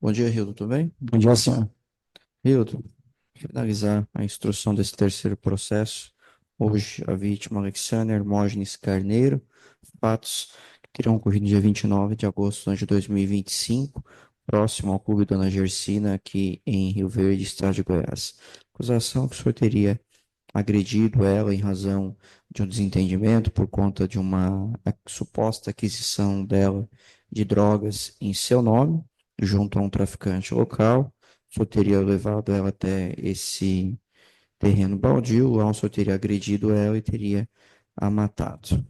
Bom dia, Hildo, tudo bem? Bom dia, senhor. Hildo, finalizar a instrução desse terceiro processo. Hoje, a vítima Alexandre Hermógenes Carneiro, fatos que terão ocorrido dia 29 de agosto de 2025, próximo ao Clube Dona Gersina, aqui em Rio Verde, estado de Goiás. Acusação que o senhor teria agredido ela em razão de um desentendimento por conta de uma suposta aquisição dela de drogas em seu nome, junto a um traficante local. O senhor teria levado ela até esse terreno baldio, lá o senhor teria agredido ela e teria a matado.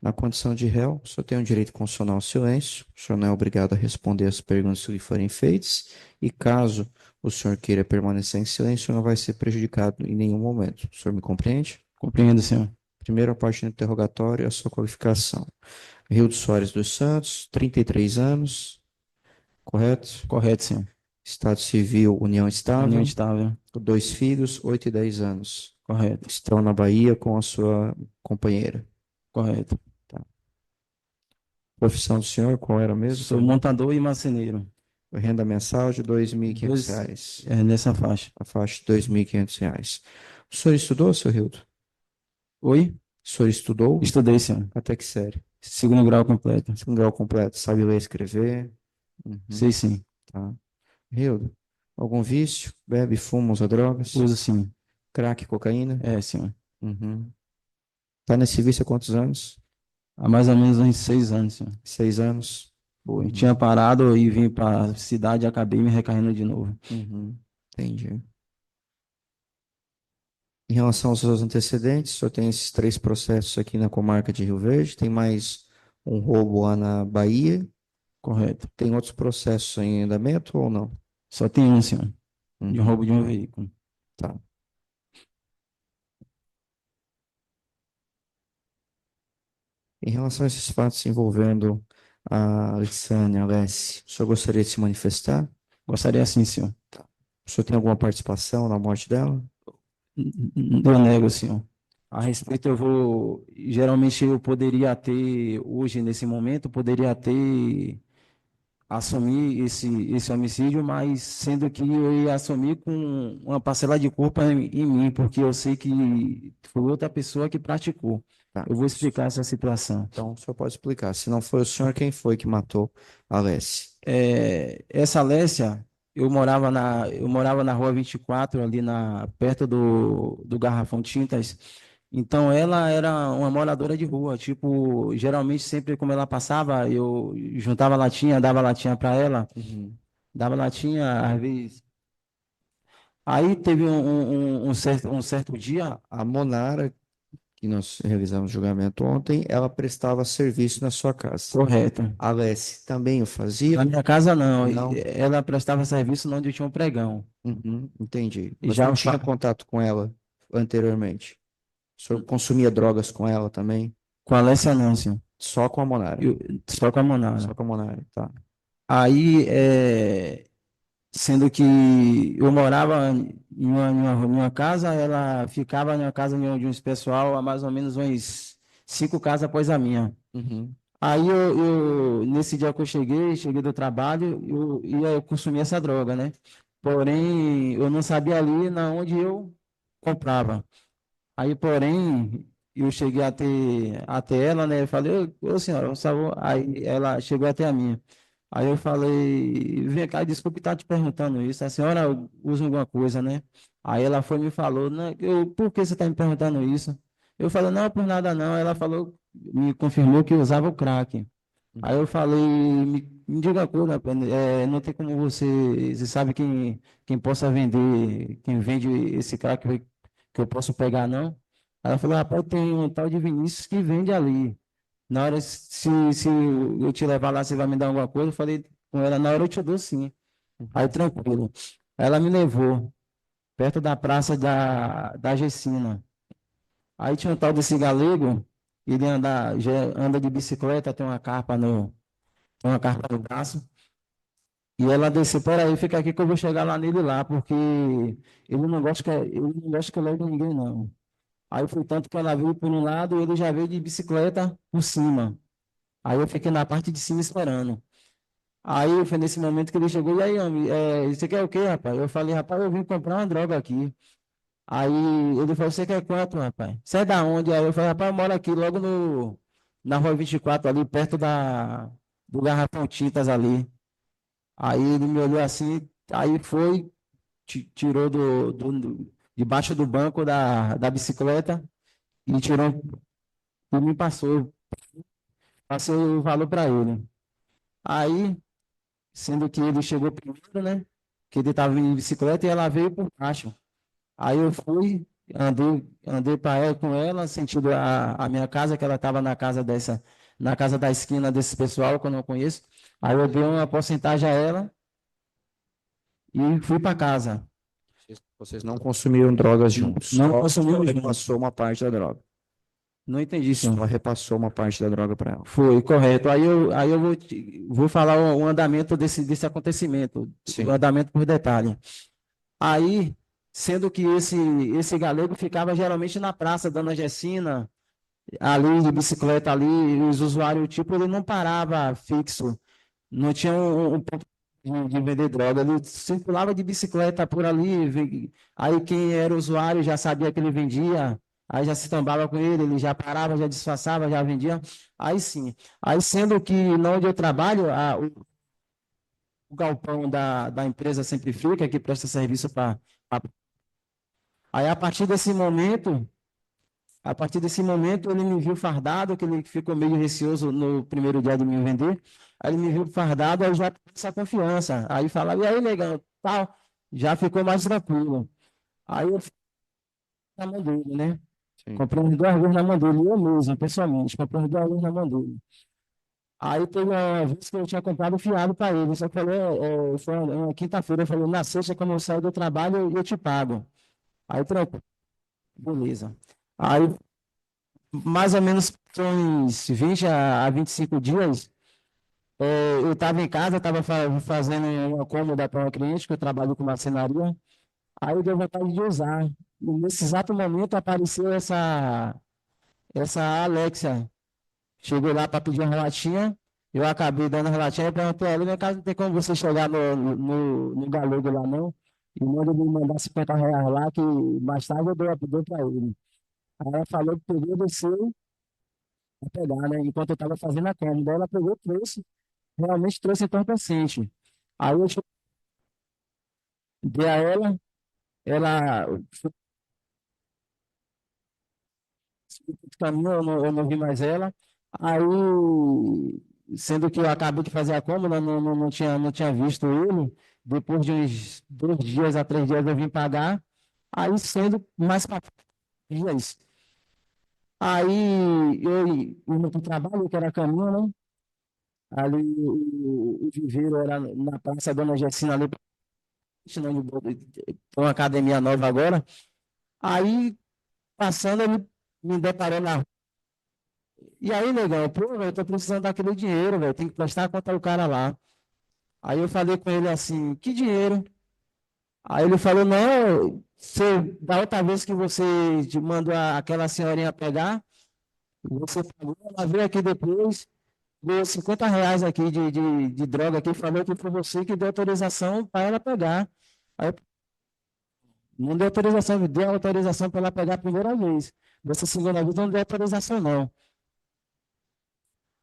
Na condição de réu, o senhor tem o direito constitucional ao silêncio, o senhor não é obrigado a responder as perguntas que lhe forem feitas, e caso o senhor queira permanecer em silêncio, não vai ser prejudicado em nenhum momento. O senhor me compreende? Compreendo, senhor. Primeira parte do interrogatório, a sua qualificação. Rio Soares dos Santos, 33 anos, correto? Correto, senhor. Estado civil, união União estável, estável. dois filhos, 8 e 10 anos. Correto. Estão na Bahia com a sua companheira. Correto. Tá. Profissão do senhor, qual era mesmo? Sou Perdão. montador e marceneiro. Renda mensal de 2.500 Dois, reais. nessa faixa. A faixa de 2.500 reais. O senhor estudou, seu Hildo? Oi? O senhor estudou? Estudei, senhor. Até que série? Segundo grau completo. Segundo grau completo. Sabe ler e escrever? Uhum, Sei sim. tá. Hildo, algum vício? Bebe, fuma, usa drogas? Uso sim. Crack, cocaína? É, senhor. Uhum. Tá nesse vício há quantos anos? Há mais ou menos uns 6 anos, senhor. 6 anos? Foi. Uhum, Tinha parado e vim para a cidade e acabei me recaindo de novo. uhum, entendi. Em relação aos seus antecedentes, só tem esses três processos aqui na comarca de Rio Verde, tem mais um roubo lá na Bahia, Correto. tem outros processos em andamento ou não? Só tem um, senhor. De um Uhum, roubo de um veículo. tá. Em relação a esses fatos envolvendo a Alexandre, a Alessi, o senhor gostaria de se manifestar? Gostaria sim, senhor. O senhor tem alguma participação na morte dela? Eu nego, senhor. A respeito, eu vou. Geralmente, eu poderia ter, hoje, nesse momento, poderia ter assumir esse homicídio, mas sendo que eu ia assumir com uma parcela de culpa em mim, porque eu sei que foi outra pessoa que praticou. Tá. Eu vou explicar essa situação. Então, o senhor pode explicar. Se não foi o senhor, quem foi que matou a Alessi? Essa Lécia, eu morava na rua 24 ali perto do Garrafão Tintas. Então, ela era uma moradora de rua. Tipo, geralmente, sempre como ela passava, eu juntava latinha, dava latinha para ela, Uhum. dava latinha, às vezes. Aí teve um certo dia, A Monara, que nós realizamos o julgamento ontem, ela prestava serviço na sua casa. correto. A Alessi também o fazia? Na minha casa, não. Não? Ela prestava serviço onde eu tinha um pregão. Uhum, entendi. E Mas não já tinha contato com ela anteriormente. O senhor consumia drogas com ela também? com a Lécia, não, senhor. Só com a Monara. Só com a Só Monara. com a Monara, tá. Aí, sendo que eu morava em uma casa, ela ficava em uma casa de um pessoal a mais ou menos umas 5 casas após a minha. Uhum, Aí, nesse dia que eu cheguei do trabalho, eu consumi essa droga, né? Porém, eu não sabia ali na onde eu comprava. Aí, porém, eu cheguei até ela, né? Eu falei, ô senhora, por favor. Aí ela chegou até a minha. Aí eu falei, vem cá, desculpe estar te perguntando isso. A senhora usa alguma coisa, né? Aí ela foi e me falou, né? Por que você está me perguntando isso? Eu falei, não, por nada não. Ela falou, me confirmou que usava o crack. Aí uhum, eu falei, me diga uma coisa, não tem como você sabe quem possa vender, quem vende esse crack que eu posso pegar, não? Ela falou, rapaz, tem um tal de Vinícius que vende ali. Na hora, se eu te levar lá, você vai me dar alguma coisa? Eu falei com ela, na hora eu te dou sim. Aí uhum. tranquilo. Ela me levou perto da praça da Gessina. Aí tinha um tal desse galego, ele anda de bicicleta, tem uma carpa no braço. E ela desceu, peraí, fica aqui que eu vou chegar lá nele lá, porque ele não gosta que eu leve ninguém, não. Aí foi tanto que ela veio por um lado e ele já veio de bicicleta por cima. Aí eu fiquei na parte de cima esperando. Aí foi nesse momento que ele chegou, e aí, homem, você quer o quê, rapaz? Eu falei, rapaz, eu vim comprar uma droga aqui. Aí ele falou, você quer quanto, rapaz? Você é da onde? Aí eu falei, rapaz, eu moro aqui, logo na Rua 24 ali, perto do Garrafão Tintas ali. Aí ele me olhou assim, aí foi, tirou debaixo do banco da bicicleta e tirou e me passou. Passei o valor para ele. Aí, sendo que ele chegou primeiro, né? Que ele estava em bicicleta e ela veio por baixo. Aí eu fui, andei para ela com ela, sentido a minha casa, que ela estava na casa da esquina desse pessoal que eu não conheço. Aí eu dei uma porcentagem a ela e fui para casa. Vocês não consumiram drogas juntos, Não só consumimos junto. repassou uma parte da droga. Não entendi, Só senhor. repassou uma parte da droga para ela. Foi, correto. Aí eu vou falar o andamento desse acontecimento, o Sim. andamento por detalhe. Aí, sendo que esse galego ficava geralmente na praça, Dona Gessina, ali de bicicleta ali, e os usuários, tipo, ele não parava fixo, não tinha um ponto de vender droga, ele circulava de bicicleta por ali, aí quem era usuário já sabia que ele vendia, aí já se tombava com ele já parava, já disfarçava, já vendia, aí sim. Aí sendo que na onde eu trabalho, o galpão da empresa sempre fica, que presta serviço para... Aí a partir desse momento, ele me viu fardado, que ele ficou meio receoso no primeiro dia de me vender. Aí ele me viu fardado, aí já teve essa confiança. Aí falava, e aí, negão, tal, já ficou mais tranquilo. Aí eu fui na mão dele, né? Sim. Comprei uns duas vezes na mão dele, eu mesmo, pessoalmente, comprei uns duas vezes na mão dele. Aí teve uma vez que eu tinha comprado fiado para ele, só que eu falei, foi uma quinta-feira, eu falei, na sexta, quando eu sair do trabalho, eu te pago. Aí, tranquilo, beleza. Aí mais ou menos uns 20 a 25 dias, eu estava em casa, estava fazendo uma cômoda para uma cliente, que eu trabalho com marcenaria, aí eu dei vontade de usar. E nesse exato momento apareceu essa Alexia. Chegou lá para pedir uma relatinha, eu acabei dando a relatinha e perguntei a ela, minha casa não tem como você chegar no galego lá não, e manda me mandar R$ 50 lá, que mais tarde eu dou para ele. Aí ela falou que pegou, desceu, a pegar, né? Enquanto eu estava fazendo a câmera. Ela pegou, trouxe, realmente trouxe entorpecente. Aí eu dei a ela foi pro caminho, eu não vi mais ela. Aí, sendo que eu acabei de fazer a câmera, não tinha visto ele. Depois de uns 2 dias a 3 dias eu vim pagar. Aí, sendo mais para dias. Aí, eu indo para o trabalho, que era caminho, né? Ali, o viveiro era na Praça Dona Gessina, ali ensinando uma academia nova agora. Aí, passando, ele me deparou na rua. E aí, negão, pô, velho, eu tô precisando daquele dinheiro, velho, tem que prestar a conta do cara lá. Aí eu falei com ele assim, que dinheiro? Aí ele falou, não, da outra vez que você mandou aquela senhorinha pegar, você pagou, ela veio aqui depois, deu R$ 50 aqui de droga aqui, falou que foi você que deu autorização para ela pegar. Aí não deu autorização, me deu autorização para ela pegar a primeira vez. Dessa segunda vez não deu autorização, não.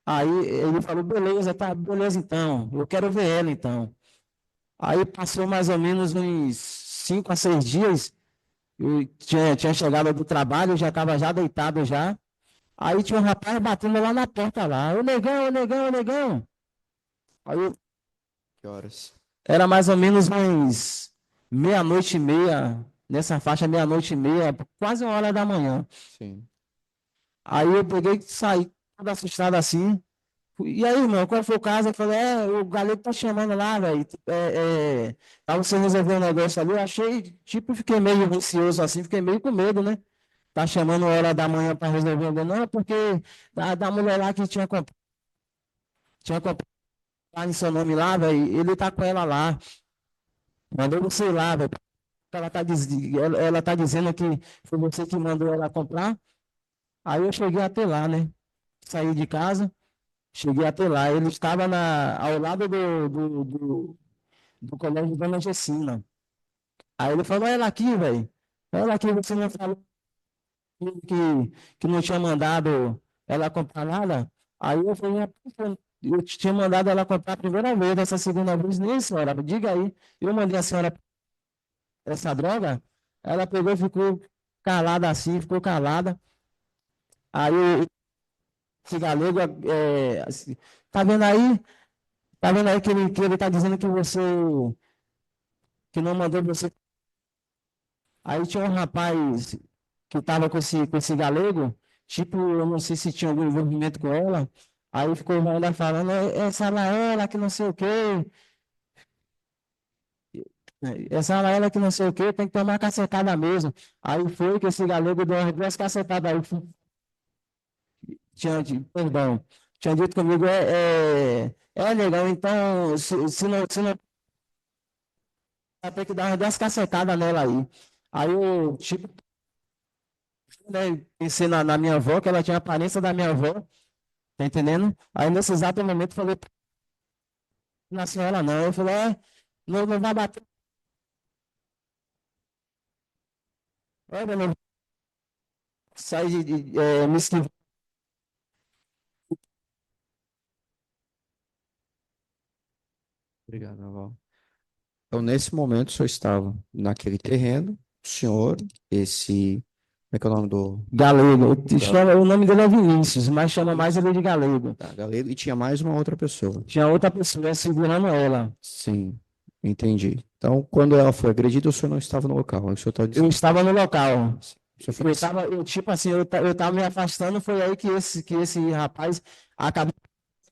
Aí ele falou, beleza, tá, beleza então, eu quero ver ela então. Aí passou mais ou menos uns 5 a 6 dias, eu tinha chegado do trabalho, eu já estava já deitado já. Aí tinha um rapaz batendo lá na porta lá, ô negão, ô negão, ô negão. Aí Que horas? era mais ou menos uns meia-noite e meia, nessa faixa meia-noite e meia, quase 1 hora da manhã. Sim. Aí eu peguei e saí, todo assustado assim. E aí, irmão, qual foi o caso? Eu falei, o Galego tá chamando lá, velho. Pra você resolver um negócio ali. Eu achei, tipo, fiquei meio receoso assim, fiquei meio com medo, né? Tá chamando 1 hora da manhã para resolver um negócio. Não, porque da mulher lá que tinha comprado em seu nome lá, velho, ele tá com ela lá. Mandou você ir lá, velho. Ela tá dizendo que foi você que mandou ela comprar. Aí eu cheguei até lá, né? Saí de casa. Cheguei até lá. Ele estava ao lado do colégio Dona Gessina. Aí ele falou, olha aqui, velho. Olha aqui, você não falou que não tinha mandado ela comprar nada. Aí eu falei, "Rapaz, eu tinha mandado ela comprar a primeira vez, essa segunda vez, nem senhora, diga aí. Eu mandei a senhora essa droga, ela pegou e ficou calada assim, ficou calada. Aí esse galego, assim, tá vendo aí? Tá vendo aí que ele tá dizendo que você, que não mandou você. Aí tinha um rapaz que tava com esse galego, tipo, eu não sei se tinha algum envolvimento com ela. Aí ficou ainda falando, essa Laela que não sei o quê, essa Laela que não sei o quê, tem que tomar cacetada mesmo. Aí foi que esse galego deu umas duas cacetadas aí, perdão, tinha dito comigo, é legal, então, se não, vai ter que dar umas duas cacetadas nela aí. Aí eu, tipo, né, pensei na minha avó, que ela tinha a aparência da minha avó, tá entendendo? Aí nesse exato momento eu falei, na senhora não, eu falei, não, não vai bater, olha, não sai me esquivar. Obrigado, Naval. Então, nesse momento, o senhor estava naquele terreno, o senhor, esse, como é que é o nome do Galego, ga- o nome dele é Vinícius, mas chama mais ele de Galego. galego, e tinha mais uma outra pessoa. Tinha outra pessoa segurando ela. Sim, entendi. Então, quando ela foi agredida, o senhor não estava no local. O senhor está Eu dizendo. estava no local. O senhor foi. Eu tava, tipo assim, eu tava me afastando, foi aí que esse rapaz acabou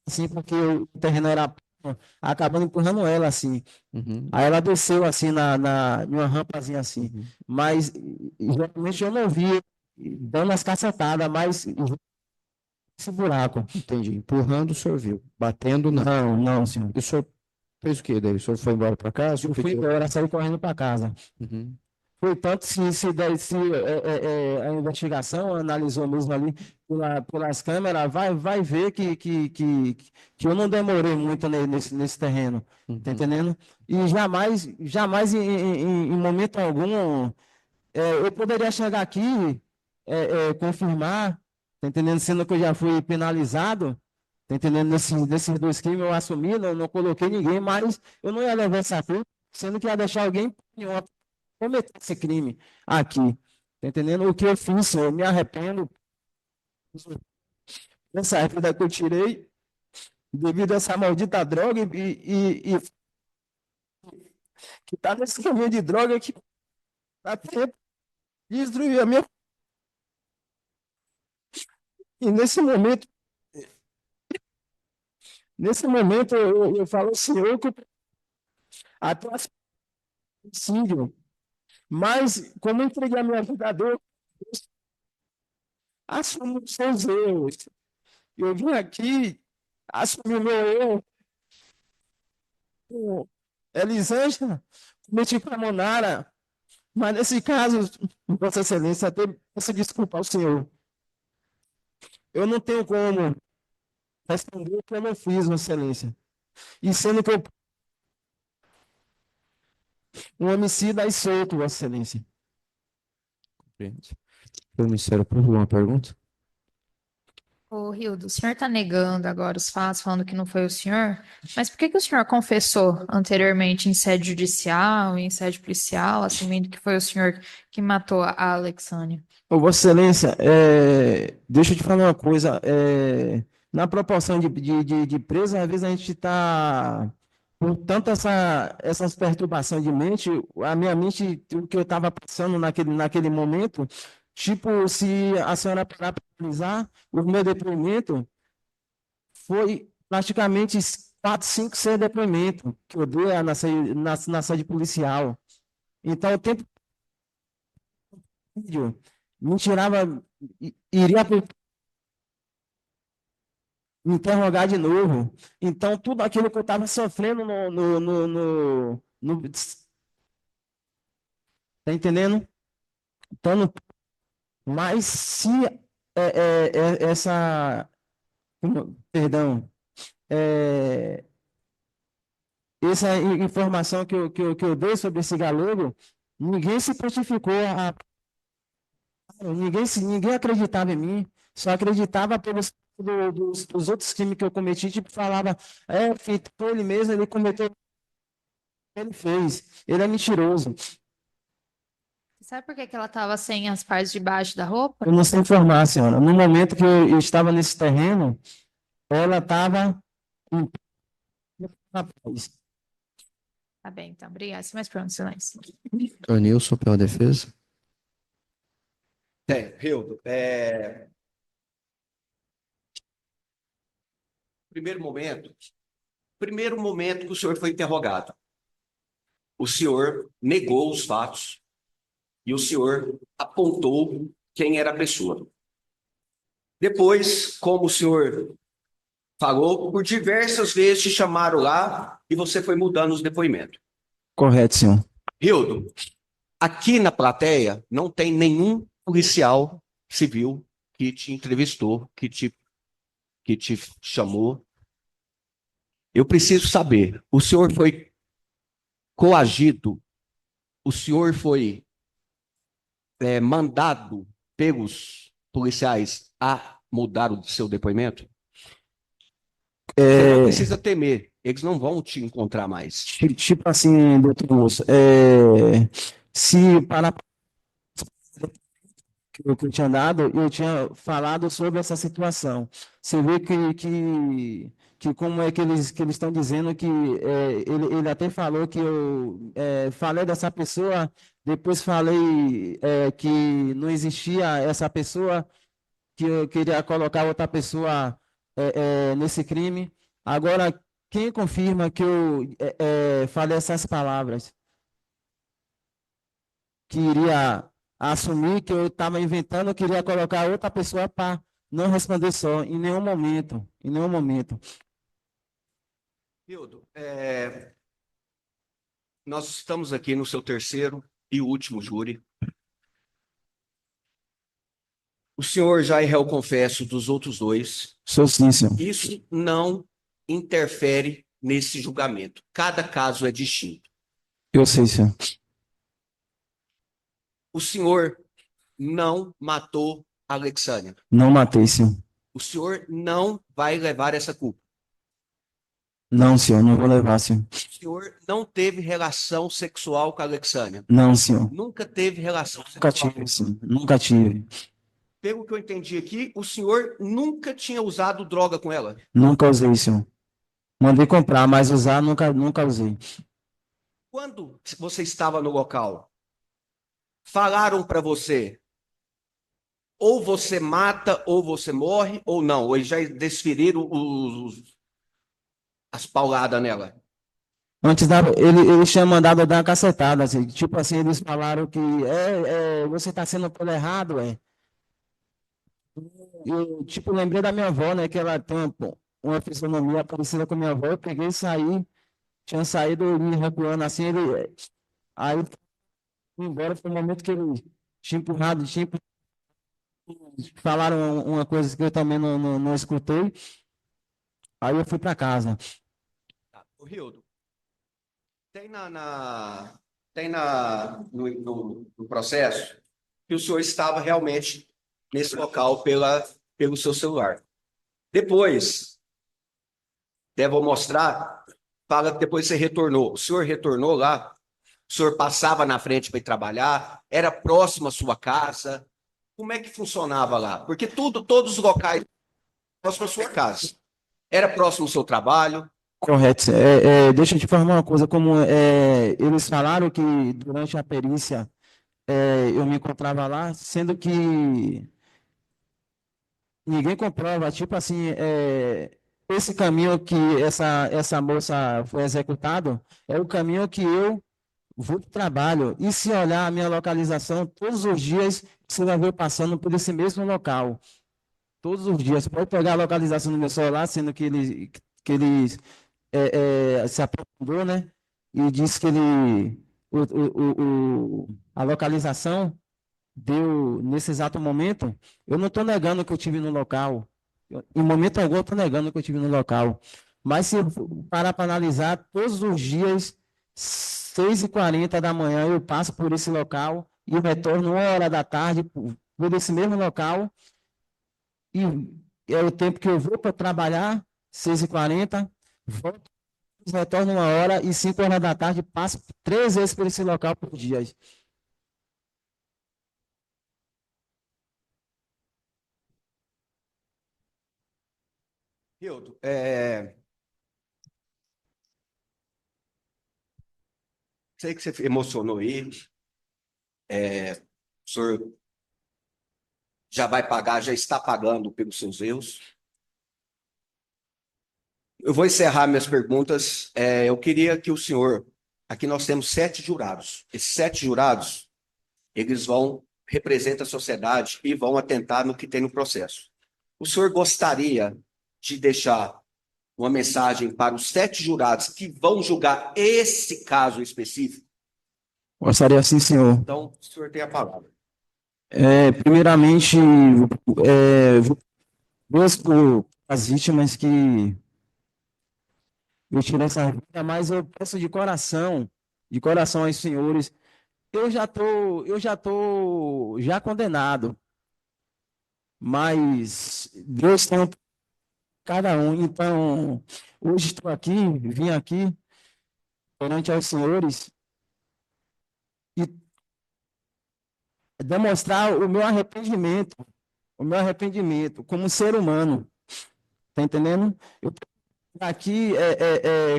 assim, porque o terreno era plano, acabando empurrando ela assim. Uhum, Aí ela desceu assim em uma rampazinha assim. uhum. Mas geralmente eu não vi dando as cacetadas, mas esse buraco. Entendi. Empurrando, o senhor viu. Batendo, não. Não, não, senhor. E o senhor fez o quê daí? O senhor foi embora para casa? Eu fui Pediu. embora, saí correndo para casa. Uhum, Foi tanto se a investigação analisou mesmo ali pelas câmeras, vai ver que eu não demorei muito nesse terreno, tá uhum. entendendo? E jamais em momento algum eu poderia chegar aqui, confirmar, tá entendendo? Sendo que eu já fui penalizado, tá entendendo? Nesses dois crimes eu assumi, não coloquei ninguém, mas eu não ia levar essa culpa, sendo que ia deixar alguém cometer esse crime aqui. Tá entendendo? O que eu fiz, eu me arrependo dessa vida que eu tirei devido a essa maldita droga e que tá nesse caminho de droga que até destruir a minha. E nesse momento eu falo assim, eu que até suicídio, mas como eu entreguei a minha vida a Deus, assumo os seus erros. Eu vim aqui assumir o meu erro com Elisângela, cometi com a Monara, mas nesse caso, Vossa Excelência, até peço desculpa ao senhor. Eu não tenho como responder o que eu não fiz, Vossa Excelência. E sendo que eu um homicida e solto, Vossa Excelência. Compreendo. O Ministério Público, uma pergunta? Ô, Rildo, o senhor está negando agora os fatos, falando que não foi o senhor, mas por que que o senhor confessou anteriormente em sede judicial, em sede policial, assumindo que foi o senhor que matou a Alexânia? Ô, Vossa Excelência, deixa eu te falar uma coisa. Na proporção de preso, às vezes a gente está com tanta essas perturbações de mente, a minha mente, o que eu estava passando naquele momento, tipo, se a senhora parar para analisar, o meu depoimento foi praticamente 4, 5, 6 depoimentos que eu dei na sede policial. Então, o tempo vídeo me tirava, iria me interrogar de novo. Então, tudo aquilo que eu estava sofrendo tá entendendo? Então, mas se essa, perdão, é, essa informação que eu dei sobre esse galego, ninguém se prontificou ninguém acreditava em mim, só acreditava pelos dos outros crimes que eu cometi, tipo, falava, filho, foi ele mesmo, ele cometeu, ele fez, ele é mentiroso. Sabe por que que ela estava sem as partes de baixo da roupa? Eu não sei informar, senhora. No momento que eu estava nesse terreno, ela estava em rapaz. Tá bem, então, obrigada. Mas pronto, silêncio. Doutor Nilson, pela defesa. Hildo, primeiro momento que o senhor foi interrogado, o senhor negou os fatos e o senhor apontou quem era a pessoa. Depois, como o senhor falou, por diversas vezes te chamaram lá e você foi mudando os depoimentos. Correto, senhor. Hildo, aqui na plateia não tem nenhum policial civil que te entrevistou, que te chamou. Eu preciso saber, o senhor foi coagido, o senhor foi mandado pelos policiais a mudar o seu depoimento? Você não precisa temer, eles não vão te encontrar mais. Tipo assim, doutor Moço, se para que eu tinha dado, eu tinha falado sobre essa situação. Você vê que como é que eles estão dizendo que ele até falou que eu falei dessa pessoa, depois falei que não existia essa pessoa, que eu queria colocar outra pessoa nesse crime. Agora, quem confirma que eu falei essas palavras? Que iria assumir que eu estava inventando, queria colocar outra pessoa para não responder só, em nenhum momento, em nenhum momento. Hildo, nós estamos aqui no seu terceiro e último júri. O senhor já é réu confesso dos outros dois. Sou sim, senhor. Isso não interfere nesse julgamento. Cada caso é distinto. Eu sei, senhor. O senhor não matou a Alexânia. Não matei, senhor. O senhor não vai levar essa culpa. Não, senhor, não vou levar, senhor. O senhor não teve relação sexual com a Alexânia. Não, senhor. Nunca teve relação Nunca sexual. tive, senhor. Nunca tive. Pelo que eu entendi aqui, o senhor nunca tinha usado droga com ela. Nunca usei, senhor. Mandei comprar, mas usar nunca usei. Quando você estava no local, falaram para você, ou você mata, ou você morre, ou não. Ou eles já desferiram as pauladas nela. Antes ele tinha mandado eu dar uma cacetada, assim, tipo assim, eles falaram que você está sendo pelo errado, Eu, tipo, lembrei da minha avó, né, que ela tem uma fisionomia parecida com a minha avó, eu peguei e saí, tinha saído me recuando assim, aí fui embora, foi o momento que ele tinha empurrado, falaram uma coisa que eu também não escutei, aí eu fui para casa. O Rildo, no processo que o senhor estava realmente nesse local pelo seu celular. Depois, vou mostrar, fala que depois você retornou. O senhor retornou lá? O senhor passava na frente para ir trabalhar? Era próximo à sua casa? Como é que funcionava lá? Porque todos os locais próximo à sua casa. Era próximo ao seu trabalho? Correto. Deixa eu te informar uma coisa, como eles falaram que durante a perícia eu me encontrava lá, sendo que ninguém comprova, tipo assim, esse caminho que essa moça foi executado é o caminho que eu vou para o trabalho. E se olhar a minha localização, todos os dias você vai ver eu passando por esse mesmo local. Todos os dias. Você pode pegar a localização do meu celular, sendo que ele se aprofundou, né? E disse que a localização deu nesse exato momento. Eu não estou negando que eu tive no local. Em momento algum, eu estou negando que eu tive no local. Mas se eu parar para analisar, todos os dias, 6h40 da manhã, eu passo por esse local e eu retorno 1 hora da tarde por esse mesmo local. E é o tempo que eu vou para trabalhar, 6h40, volto, retorno 1 hora e 5 horas da tarde passo 3 vezes por esse local por dia. Hildo, sei que você emocionou aí, o senhor já vai pagar, já está pagando pelos seus erros. Eu vou encerrar minhas perguntas. Eu queria que o senhor, aqui nós temos 7 jurados. Esses 7 jurados, eles vão representar a sociedade e vão atentar no que tem no processo. O senhor gostaria de deixar uma mensagem para os 7 jurados que vão julgar esse caso específico? Gostaria assim, senhor. Então, o senhor tem a palavra. Primeiramente, duas por as vítimas que eu tirei essa vida, mas eu peço de coração aos senhores, eu já condenado, mas Deus tem um para cada um. Então, hoje estou aqui, vim aqui perante aos senhores e demonstrar o meu arrependimento como ser humano, tá entendendo? Eu aqui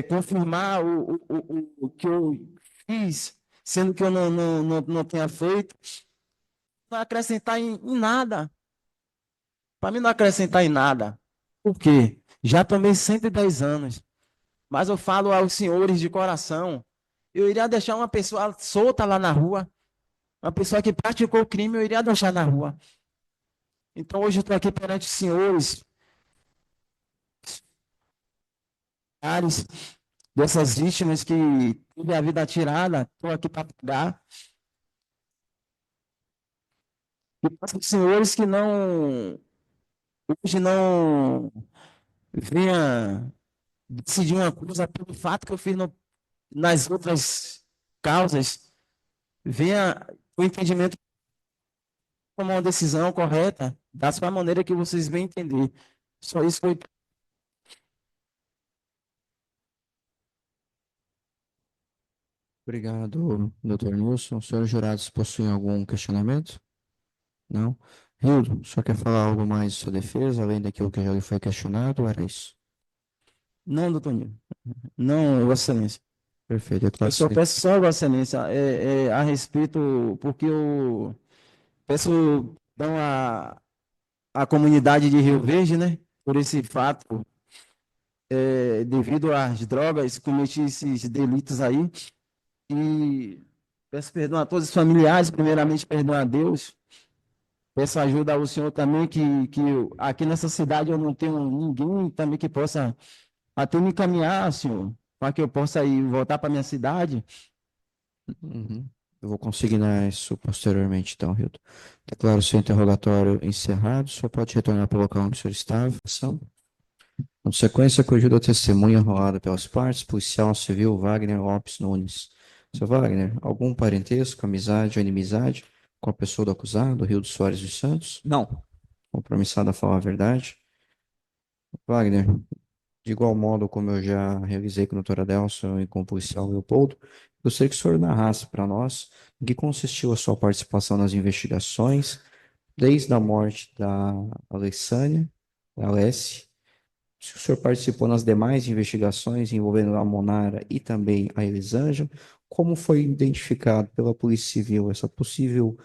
confirmar o que eu fiz, sendo que eu não tenha feito, não acrescentar em nada. Para mim não acrescentar em nada. Por quê? Já tomei 110 anos, mas eu falo aos senhores de coração, eu iria deixar uma pessoa solta lá na rua, uma pessoa que praticou o crime, eu iria deixar na rua. Então hoje eu estou aqui perante os senhores, familiares dessas vítimas que teve a vida tirada, estou aqui para pagar. E peço aos senhores que hoje não venha decidir uma coisa pelo fato que eu fiz nas outras causas, venha o entendimento tomar uma decisão correta, da sua maneira que vocês bem entender. Só isso foi. Obrigado, doutor Nilson. Os senhores jurados possuem algum questionamento? Não? Hildo, só quer falar algo mais de sua defesa, além daquilo que já lhe foi questionado, ou era isso? Não, doutor Nilo. Não, Vossa Excelência. Perfeito, é Eu claro só que peço só, Vossa Excelência, a respeito, porque eu peço então a comunidade de Rio Verde, né, por esse fato, devido às drogas, cometi esses delitos aí, e peço perdão a todos os familiares, primeiramente perdão a Deus, peço ajuda ao senhor também, que aqui nessa cidade eu não tenho ninguém também que possa até me encaminhar, senhor, para que eu possa ir voltar para minha cidade. Uhum. Eu vou consignar isso posteriormente, então, Hildo. Declaro seu interrogatório encerrado. Só pode retornar para o local onde o senhor estava. Ação. Com sequência, acudiu a testemunha enrolada pelas partes, policial civil Wagner Lopes Nunes. Seu Wagner, algum parentesco, amizade ou inimizade com a pessoa do acusado, Hildo Soares dos Santos? Não. Compromissado a falar a verdade? Wagner, de igual modo como eu já realizei com o Dr. Adelson e com o policial Leopoldo, gostaria que o senhor narrasse para nós em que consistiu a sua participação nas investigações, desde a morte da Alessânia, da Alessi, se o senhor participou nas demais investigações envolvendo a Monara e também a Elisângela, como foi identificado pela Polícia Civil essa possível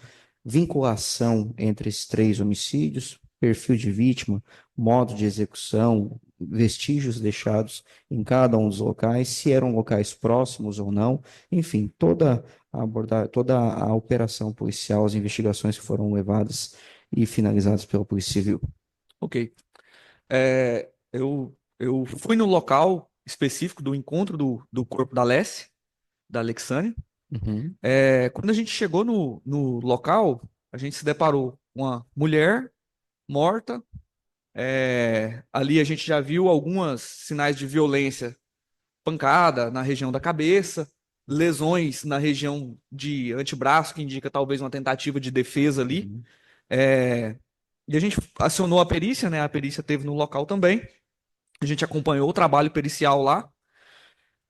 vinculação entre esses 3 homicídios, perfil de vítima, modo de execução, vestígios deixados em cada um dos locais, se eram locais próximos ou não, enfim, toda a operação policial, as investigações que foram levadas e finalizadas pela Polícia Civil. Ok. Eu fui no local específico do encontro do corpo da Lessie, da Alexânia. Uhum, Quando a gente chegou no local, a gente se deparou com uma mulher morta, Ali a gente já viu alguns sinais de violência, pancada na região da cabeça, lesões na região de antebraço, que indica talvez uma tentativa de defesa ali. É, e a gente acionou a perícia, né? A perícia teve no local também. A gente acompanhou o trabalho pericial lá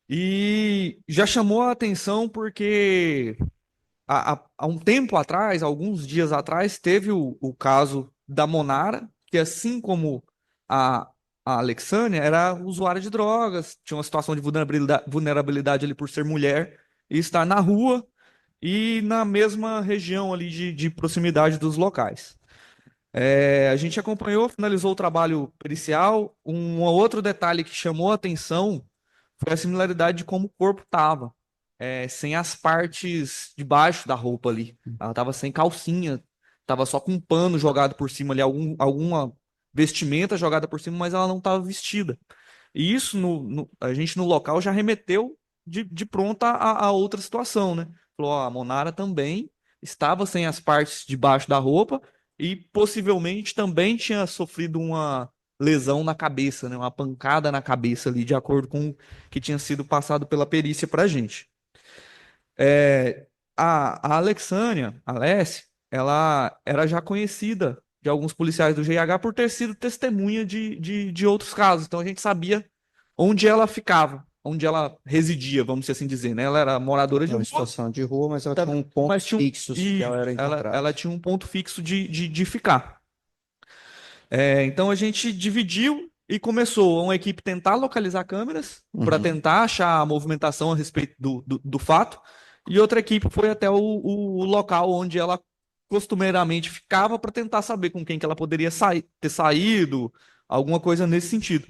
e já chamou a atenção porque há um tempo atrás, alguns dias atrás, teve o caso da Monara, que assim como a, a Alexânia, era usuária de drogas, tinha uma situação de vulnerabilidade ali por ser mulher e estar na rua e na mesma região ali de proximidade dos locais. A gente acompanhou, finalizou o trabalho pericial. Um outro detalhe que chamou a atenção foi a similaridade de como o corpo estava, sem as partes de baixo da roupa ali. Ela estava sem calcinha, estava só com um pano jogado por cima ali, alguma vestimenta jogada por cima, mas ela não estava vestida. E isso a gente no local já remeteu de pronto a outra situação, né? Falou, ó, a Monara também estava sem as partes de baixo da roupa e possivelmente também tinha sofrido uma lesão na cabeça, né? Uma pancada na cabeça ali, de acordo com o que tinha sido passado pela perícia para a gente. A Alexânia, a Alessi, ela era já conhecida de alguns policiais do GIH por ter sido testemunha de outros casos. Então a gente sabia onde ela ficava, onde ela residia, vamos assim dizer, né? Ela era moradora de É uma rua, situação de rua, mas ela tinha um ponto mas fixo que ela era encontrada. ela tinha um ponto fixo de ficar. Então a gente dividiu e começou uma equipe tentar localizar câmeras para tentar achar a movimentação a respeito do fato, e outra equipe foi até o local onde ela costumeiramente ficava para tentar saber com quem que ela poderia ter saído, alguma coisa nesse sentido.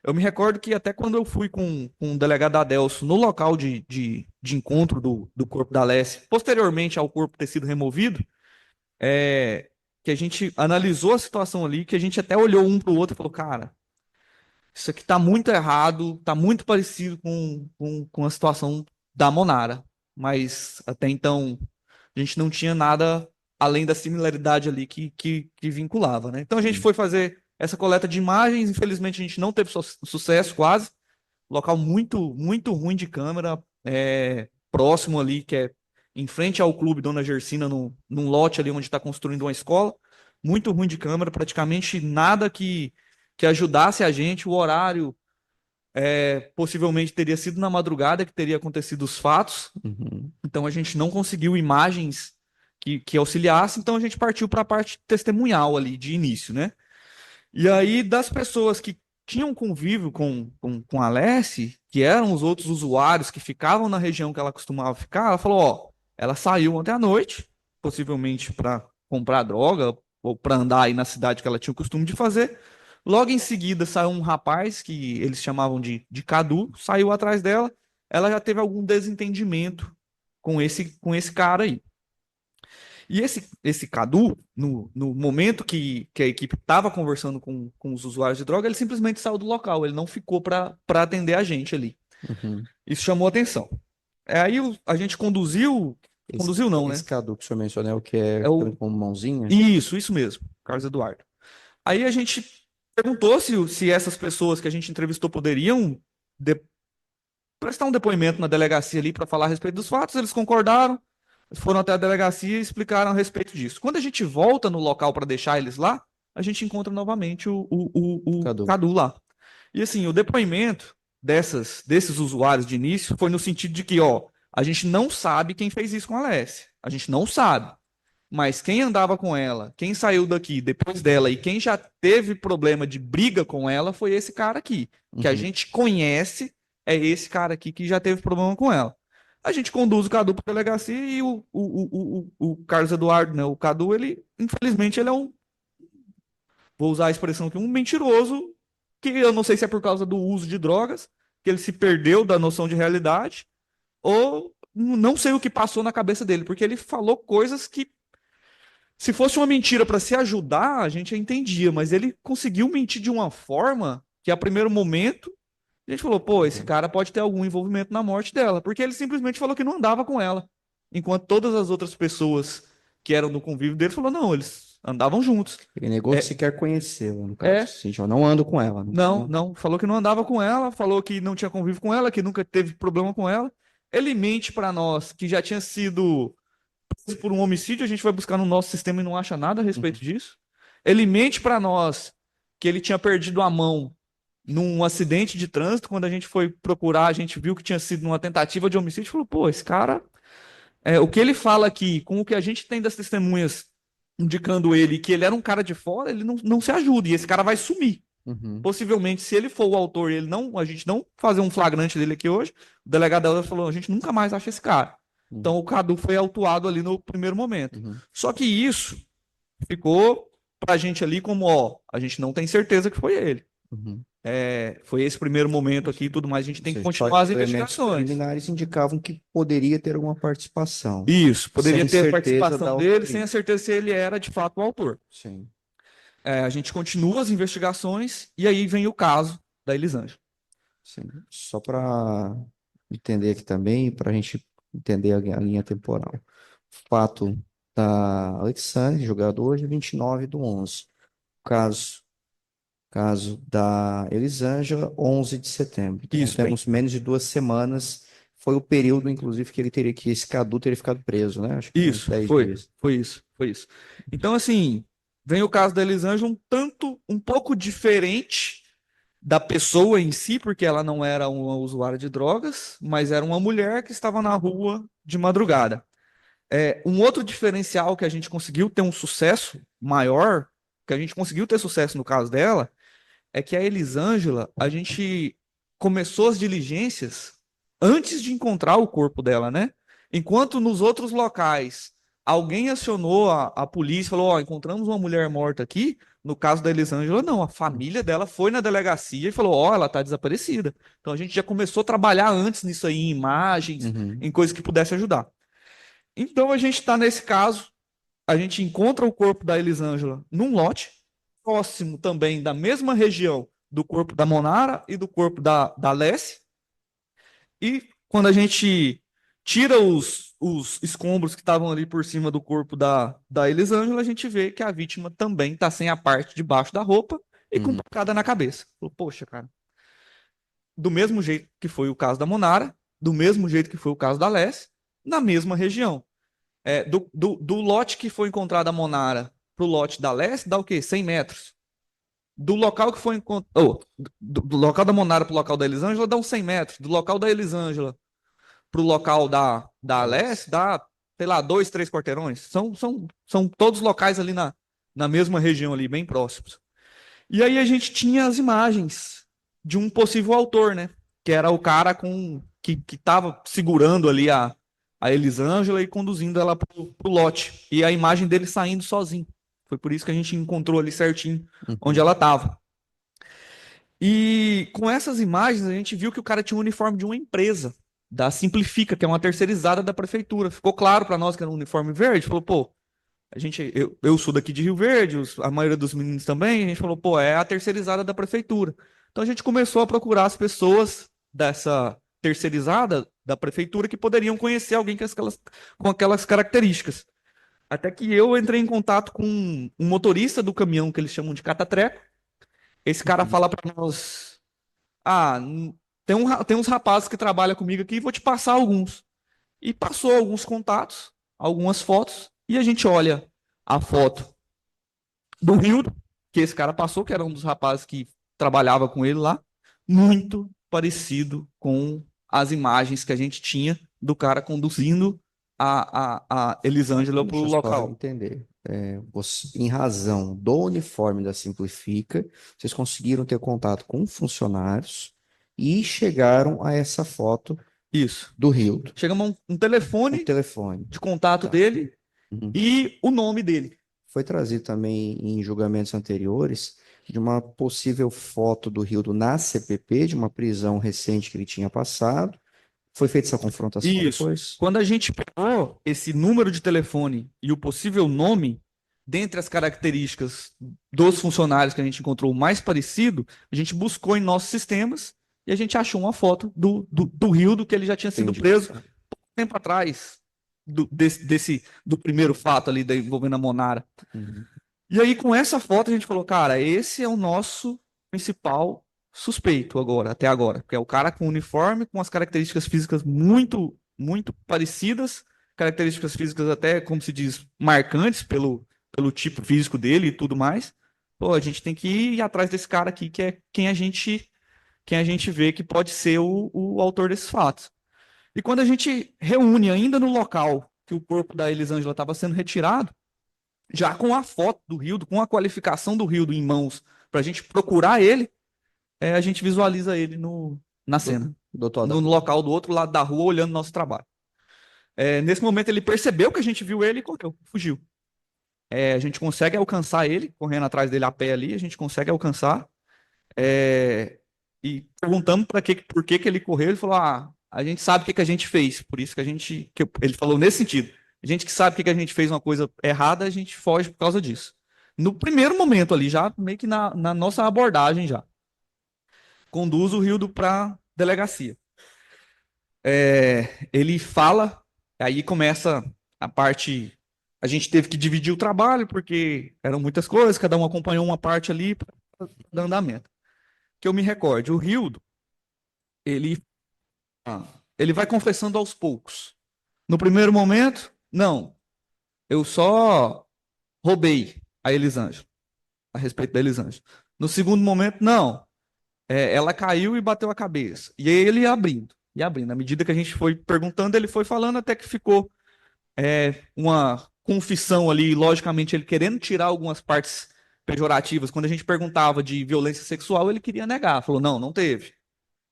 Eu me recordo que até quando eu fui com o delegado Adelso no local de encontro do corpo da Alessi, posteriormente ao corpo ter sido removido, que a gente analisou a situação ali, que a gente até olhou um para o outro e falou, cara, isso aqui tá muito errado, tá muito parecido com a situação da Monara, mas até então a gente não tinha nada além da similaridade ali que vinculava, né? Então a gente foi fazer essa coleta de imagens, infelizmente a gente não teve sucesso quase, local muito, muito ruim de câmera, próximo ali, que é em frente ao Clube Dona Gersina, num lote ali onde está construindo uma escola, muito ruim de câmera, praticamente nada que ajudasse a gente, o horário possivelmente teria sido na madrugada que teria acontecido os fatos, então a gente não conseguiu imagens que auxiliassem, então a gente partiu para a parte testemunhal ali, de início, né? E aí, das pessoas que tinham convívio com a Alessi, que eram os outros usuários que ficavam na região que ela costumava ficar, ela falou, ó, ela saiu ontem à noite, possivelmente para comprar droga ou para andar aí na cidade que ela tinha o costume de fazer. Logo em seguida saiu um rapaz que eles chamavam de Cadu, saiu atrás dela, ela já teve algum desentendimento com esse cara aí. E esse Cadu, no momento que a equipe estava conversando com os usuários de droga, ele simplesmente saiu do local, ele não ficou para atender a gente ali. Isso chamou atenção. Aí a gente conduziu não, né? Esse Cadu que o senhor mencionou, o que é o... com mãozinha? Isso mesmo, Carlos Eduardo. Aí a gente perguntou se essas pessoas que a gente entrevistou poderiam prestar um depoimento na delegacia ali para falar a respeito dos fatos, eles concordaram, foram até a delegacia e explicaram a respeito disso. Quando a gente volta no local para deixar eles lá, a gente encontra novamente o Cadu lá. E assim, o depoimento desses usuários de início foi no sentido de que, ó, a gente não sabe quem fez isso com a Alessia. A gente não sabe. Mas quem andava com ela, quem saiu daqui depois dela e quem já teve problema de briga com ela foi esse cara aqui. Que a gente conhece, é esse cara aqui que já teve problema com ela. A gente conduz o Cadu para a delegacia e o Carlos Eduardo, né? O Cadu, ele, infelizmente, ele é vou usar a expressão aqui, um mentiroso, que eu não sei se é por causa do uso de drogas, que ele se perdeu da noção de realidade, ou não sei o que passou na cabeça dele, porque ele falou coisas que, se fosse uma mentira para se ajudar, a gente entendia, mas ele conseguiu mentir de uma forma que, a primeiro momento, a gente falou, pô, esse cara pode ter algum envolvimento na morte dela, porque ele simplesmente falou que não andava com ela, enquanto todas as outras pessoas que eram do convívio dele falou, não, eles Andavam juntos. Ele negou É. que sequer conhecê-la, no É. caso. Assim, eu não ando com ela. Não. Falou que não andava com ela, falou que não tinha convívio com ela, que nunca teve problema com ela. Ele mente para nós que já tinha sido preso por um homicídio, a gente vai buscar no nosso sistema e não acha nada a respeito disso. Ele mente para nós que ele tinha perdido a mão num acidente de trânsito. Quando a gente foi procurar, a gente viu que tinha sido uma tentativa de homicídio. Falou, pô, esse cara, o que ele fala aqui, com o que a gente tem das testemunhas indicando ele que ele era um cara de fora, ele não se ajuda e esse cara vai sumir. Uhum. Possivelmente, se ele for o autor, a gente não fazer um flagrante dele aqui hoje, o delegado dela falou, a gente nunca mais acha esse cara. Então o Cadu foi autuado ali no primeiro momento. Uhum. Só que isso ficou pra gente ali como, ó, a gente não tem certeza que foi ele. Uhum. Foi esse primeiro momento aqui e tudo mais, a gente tem que Ou seja, continuar as elementos investigações. preliminares indicavam que poderia ter alguma participação. Isso, poderia Sem ter certeza participação da dele, autoria. sem a certeza se ele era de fato o autor. Sim. A gente continua as investigações e aí vem o caso da Elisângela. Sim. Só para entender aqui também, para a gente entender a linha temporal. Fato da Alexandre, jogador de 29/11. Caso da Elisângela, 11 de setembro. Então, Isso, temos menos de 2 semanas. Foi o período, inclusive, que esse Cadu teria ficado preso, né? Acho que uns Isso, 10 foi dias. isso. Então, assim, vem o caso da Elisângela um pouco diferente da pessoa em si, porque ela não era uma usuária de drogas, mas era uma mulher que estava na rua de madrugada. Um outro diferencial que a gente conseguiu ter um sucesso maior, que a gente conseguiu ter sucesso no caso dela, é que a Elisângela, a gente começou as diligências antes de encontrar o corpo dela, né? Enquanto nos outros locais alguém acionou a polícia, falou, ó, encontramos uma mulher morta aqui, no caso da Elisângela, não, a família dela foi na delegacia e falou, ó, ela tá desaparecida. Então a gente já começou a trabalhar antes nisso aí, em imagens, Uhum. em coisas que pudesse ajudar. Então a gente está nesse caso, a gente encontra o corpo da Elisângela num lote, próximo também da mesma região do corpo da Monara e do corpo da Lessie. E quando a gente tira os escombros que estavam ali por cima do corpo da Elisângela, a gente vê que a vítima também está sem a parte de baixo da roupa e com pancada na cabeça. Falou, poxa, cara. Do mesmo jeito que foi o caso da Monara, do mesmo jeito que foi o caso da Lessie, na mesma região. Do lote que foi encontrado a Monara pro lote da Lessie, dá o quê? 100 metros. Do local que foi encontrado. Do local da Monara pro local da Elisângela, dá uns 100 metros. Do local da Elisângela pro local da Lessie, dá, sei lá, 2, 3 quarteirões. São todos locais ali na mesma região ali, bem próximos. E aí a gente tinha as imagens de um possível autor, né? Que era o cara que estava segurando ali a Elisângela e conduzindo ela pro lote. E a imagem dele saindo sozinho. Foi por isso que a gente encontrou ali certinho onde ela estava. E com essas imagens a gente viu que o cara tinha um uniforme de uma empresa, da Simplifica, que é uma terceirizada da prefeitura. Ficou claro para nós que era um uniforme verde. Falou, pô, eu sou daqui de Rio Verde, a maioria dos meninos também. A gente falou, pô, é a terceirizada da prefeitura. Então a gente começou a procurar as pessoas dessa terceirizada da prefeitura que poderiam conhecer alguém com aquelas características. Até que eu entrei em contato com um motorista do caminhão que eles chamam de catatreco. Esse cara fala para nós: tem uns rapazes que trabalham comigo aqui, vou te passar alguns. E passou alguns contatos, algumas fotos, e a gente olha a foto do Rildo, que esse cara passou, que era um dos rapazes que trabalhava com ele lá, muito parecido com as imagens que a gente tinha do cara conduzindo a Elisângela para o Deixa eu só local. entender. Em razão do uniforme da Simplifica, vocês conseguiram ter contato com funcionários e chegaram a essa foto Isso. do Rildo. Chegamos a um Um telefone telefone. de contato Tá. dele Uhum. e o nome dele. Foi trazido também em julgamentos anteriores de uma possível foto do Rildo na CPP, de uma prisão recente que ele tinha passado. Foi feita essa confrontação Isso. depois? Quando a gente pegou esse número de telefone e o possível nome, dentre as características dos funcionários que a gente encontrou o mais parecido, a gente buscou em nossos sistemas e a gente achou uma foto do Rildo, que ele já tinha sido Entendi. preso pouco tempo atrás do primeiro fato ali envolvendo a Monara. Uhum. E aí, com essa foto, a gente falou, cara, esse é o nosso principal suspeito agora, até agora, que é o cara com uniforme, com as características físicas muito, muito parecidas, características físicas até, como se diz, marcantes pelo tipo físico dele e tudo mais. Pô, a gente tem que ir atrás desse cara aqui, que é quem a gente vê que pode ser o autor desses fatos. E quando a gente reúne ainda no local que o corpo da Elisângela estava sendo retirado, já com a foto do Rildo, com a qualificação do Rildo em mãos, para a gente procurar ele, a gente visualiza ele na cena, Doutor no Adão. local do outro lado da rua, olhando nosso trabalho. Nesse momento, ele percebeu que a gente viu ele e correu, fugiu. A gente consegue alcançar ele, correndo atrás dele a pé ali, a gente consegue alcançar. E perguntamos por que ele correu, ele falou: a gente sabe o que a gente fez, por isso que ele falou nesse sentido. A gente que sabe que a gente fez uma coisa errada, a gente foge por causa disso. No primeiro momento ali, já meio que na nossa abordagem já. Conduz o Rildo para delegacia. Ele fala, aí começa a parte. A gente teve que dividir o trabalho, porque eram muitas coisas, cada um acompanhou uma parte ali para dar andamento. Que eu me recorde, o Rildo, ele, ele vai confessando aos poucos. No primeiro momento, não, eu só roubei a Elisângela, a respeito da Elisângela. No segundo momento, não, ela caiu e bateu a cabeça. E aí ele ia abrindo, e abrindo. À medida que a gente foi perguntando, ele foi falando até que ficou uma confissão ali, logicamente ele querendo tirar algumas partes pejorativas. Quando a gente perguntava de violência sexual, ele queria negar, falou, não teve.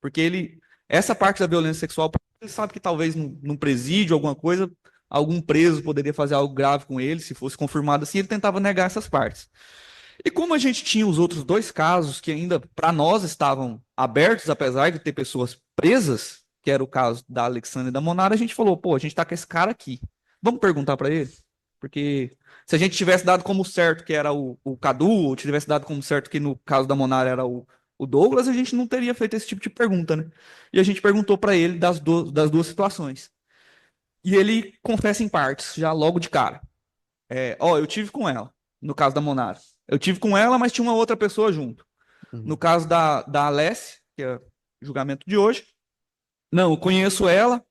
Porque essa parte da violência sexual, ele sabe que talvez num presídio, alguma coisa, algum preso poderia fazer algo grave com ele, se fosse confirmado assim, ele tentava negar essas partes. E como a gente tinha os outros dois casos que ainda para nós estavam abertos, apesar de ter pessoas presas, que era o caso da Alexandra e da Monara, a gente falou, pô, a gente tá com esse cara aqui. Vamos perguntar para ele? Porque se a gente tivesse dado como certo que era o Cadu, ou tivesse dado como certo que no caso da Monara era o Douglas, a gente não teria feito esse tipo de pergunta, né? E a gente perguntou para ele das duas situações. E ele confessa em partes, já logo de cara. Eu tive com ela, no caso da Monara. Eu tive com ela, mas tinha uma outra pessoa junto. No caso da Alessia, que é o julgamento de hoje, não, eu conheço ela,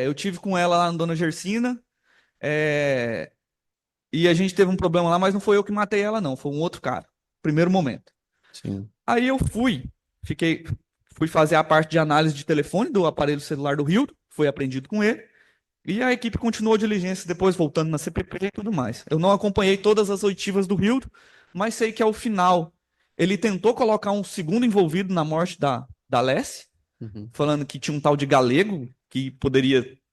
eu tive com ela lá na Dona Gersina, e a gente teve um problema lá, mas não foi eu que matei ela, não, foi um outro cara. Primeiro momento. Sim. Aí eu fui fazer a parte de análise de telefone do aparelho celular do Rildo, foi apreendido com ele, e a equipe continuou diligência depois, voltando na CPP e tudo mais. Eu não acompanhei todas as oitivas do Rildo, mas sei que ao final ele tentou colocar um segundo envolvido na morte da Lessie, falando que tinha um tal de galego, que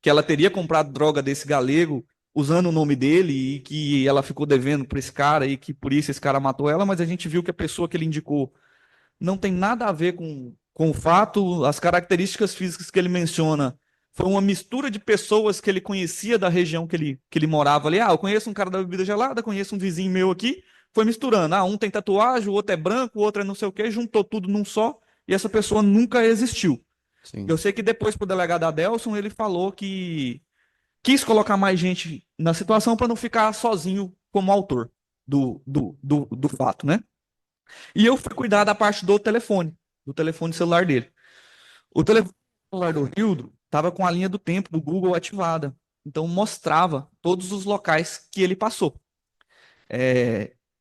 ela teria comprado droga desse galego usando o nome dele e que ela ficou devendo para esse cara e que por isso esse cara matou ela, mas a gente viu que a pessoa que ele indicou não tem nada a ver com o fato, as características físicas que ele menciona foi uma mistura de pessoas que ele conhecia da região que ele morava ali. Eu conheço um cara da bebida gelada, conheço um vizinho meu aqui, foi misturando. Um tem tatuagem, o outro é branco, o outro é não sei o quê, juntou tudo num só e essa pessoa nunca existiu. Sim. Eu sei que depois pro delegado Adelson ele falou que quis colocar mais gente na situação para não ficar sozinho como autor do fato, né? E eu fui cuidar da parte do telefone celular dele. O telefone celular do Hildo estava com a linha do tempo do Google ativada. Então mostrava todos os locais que ele passou.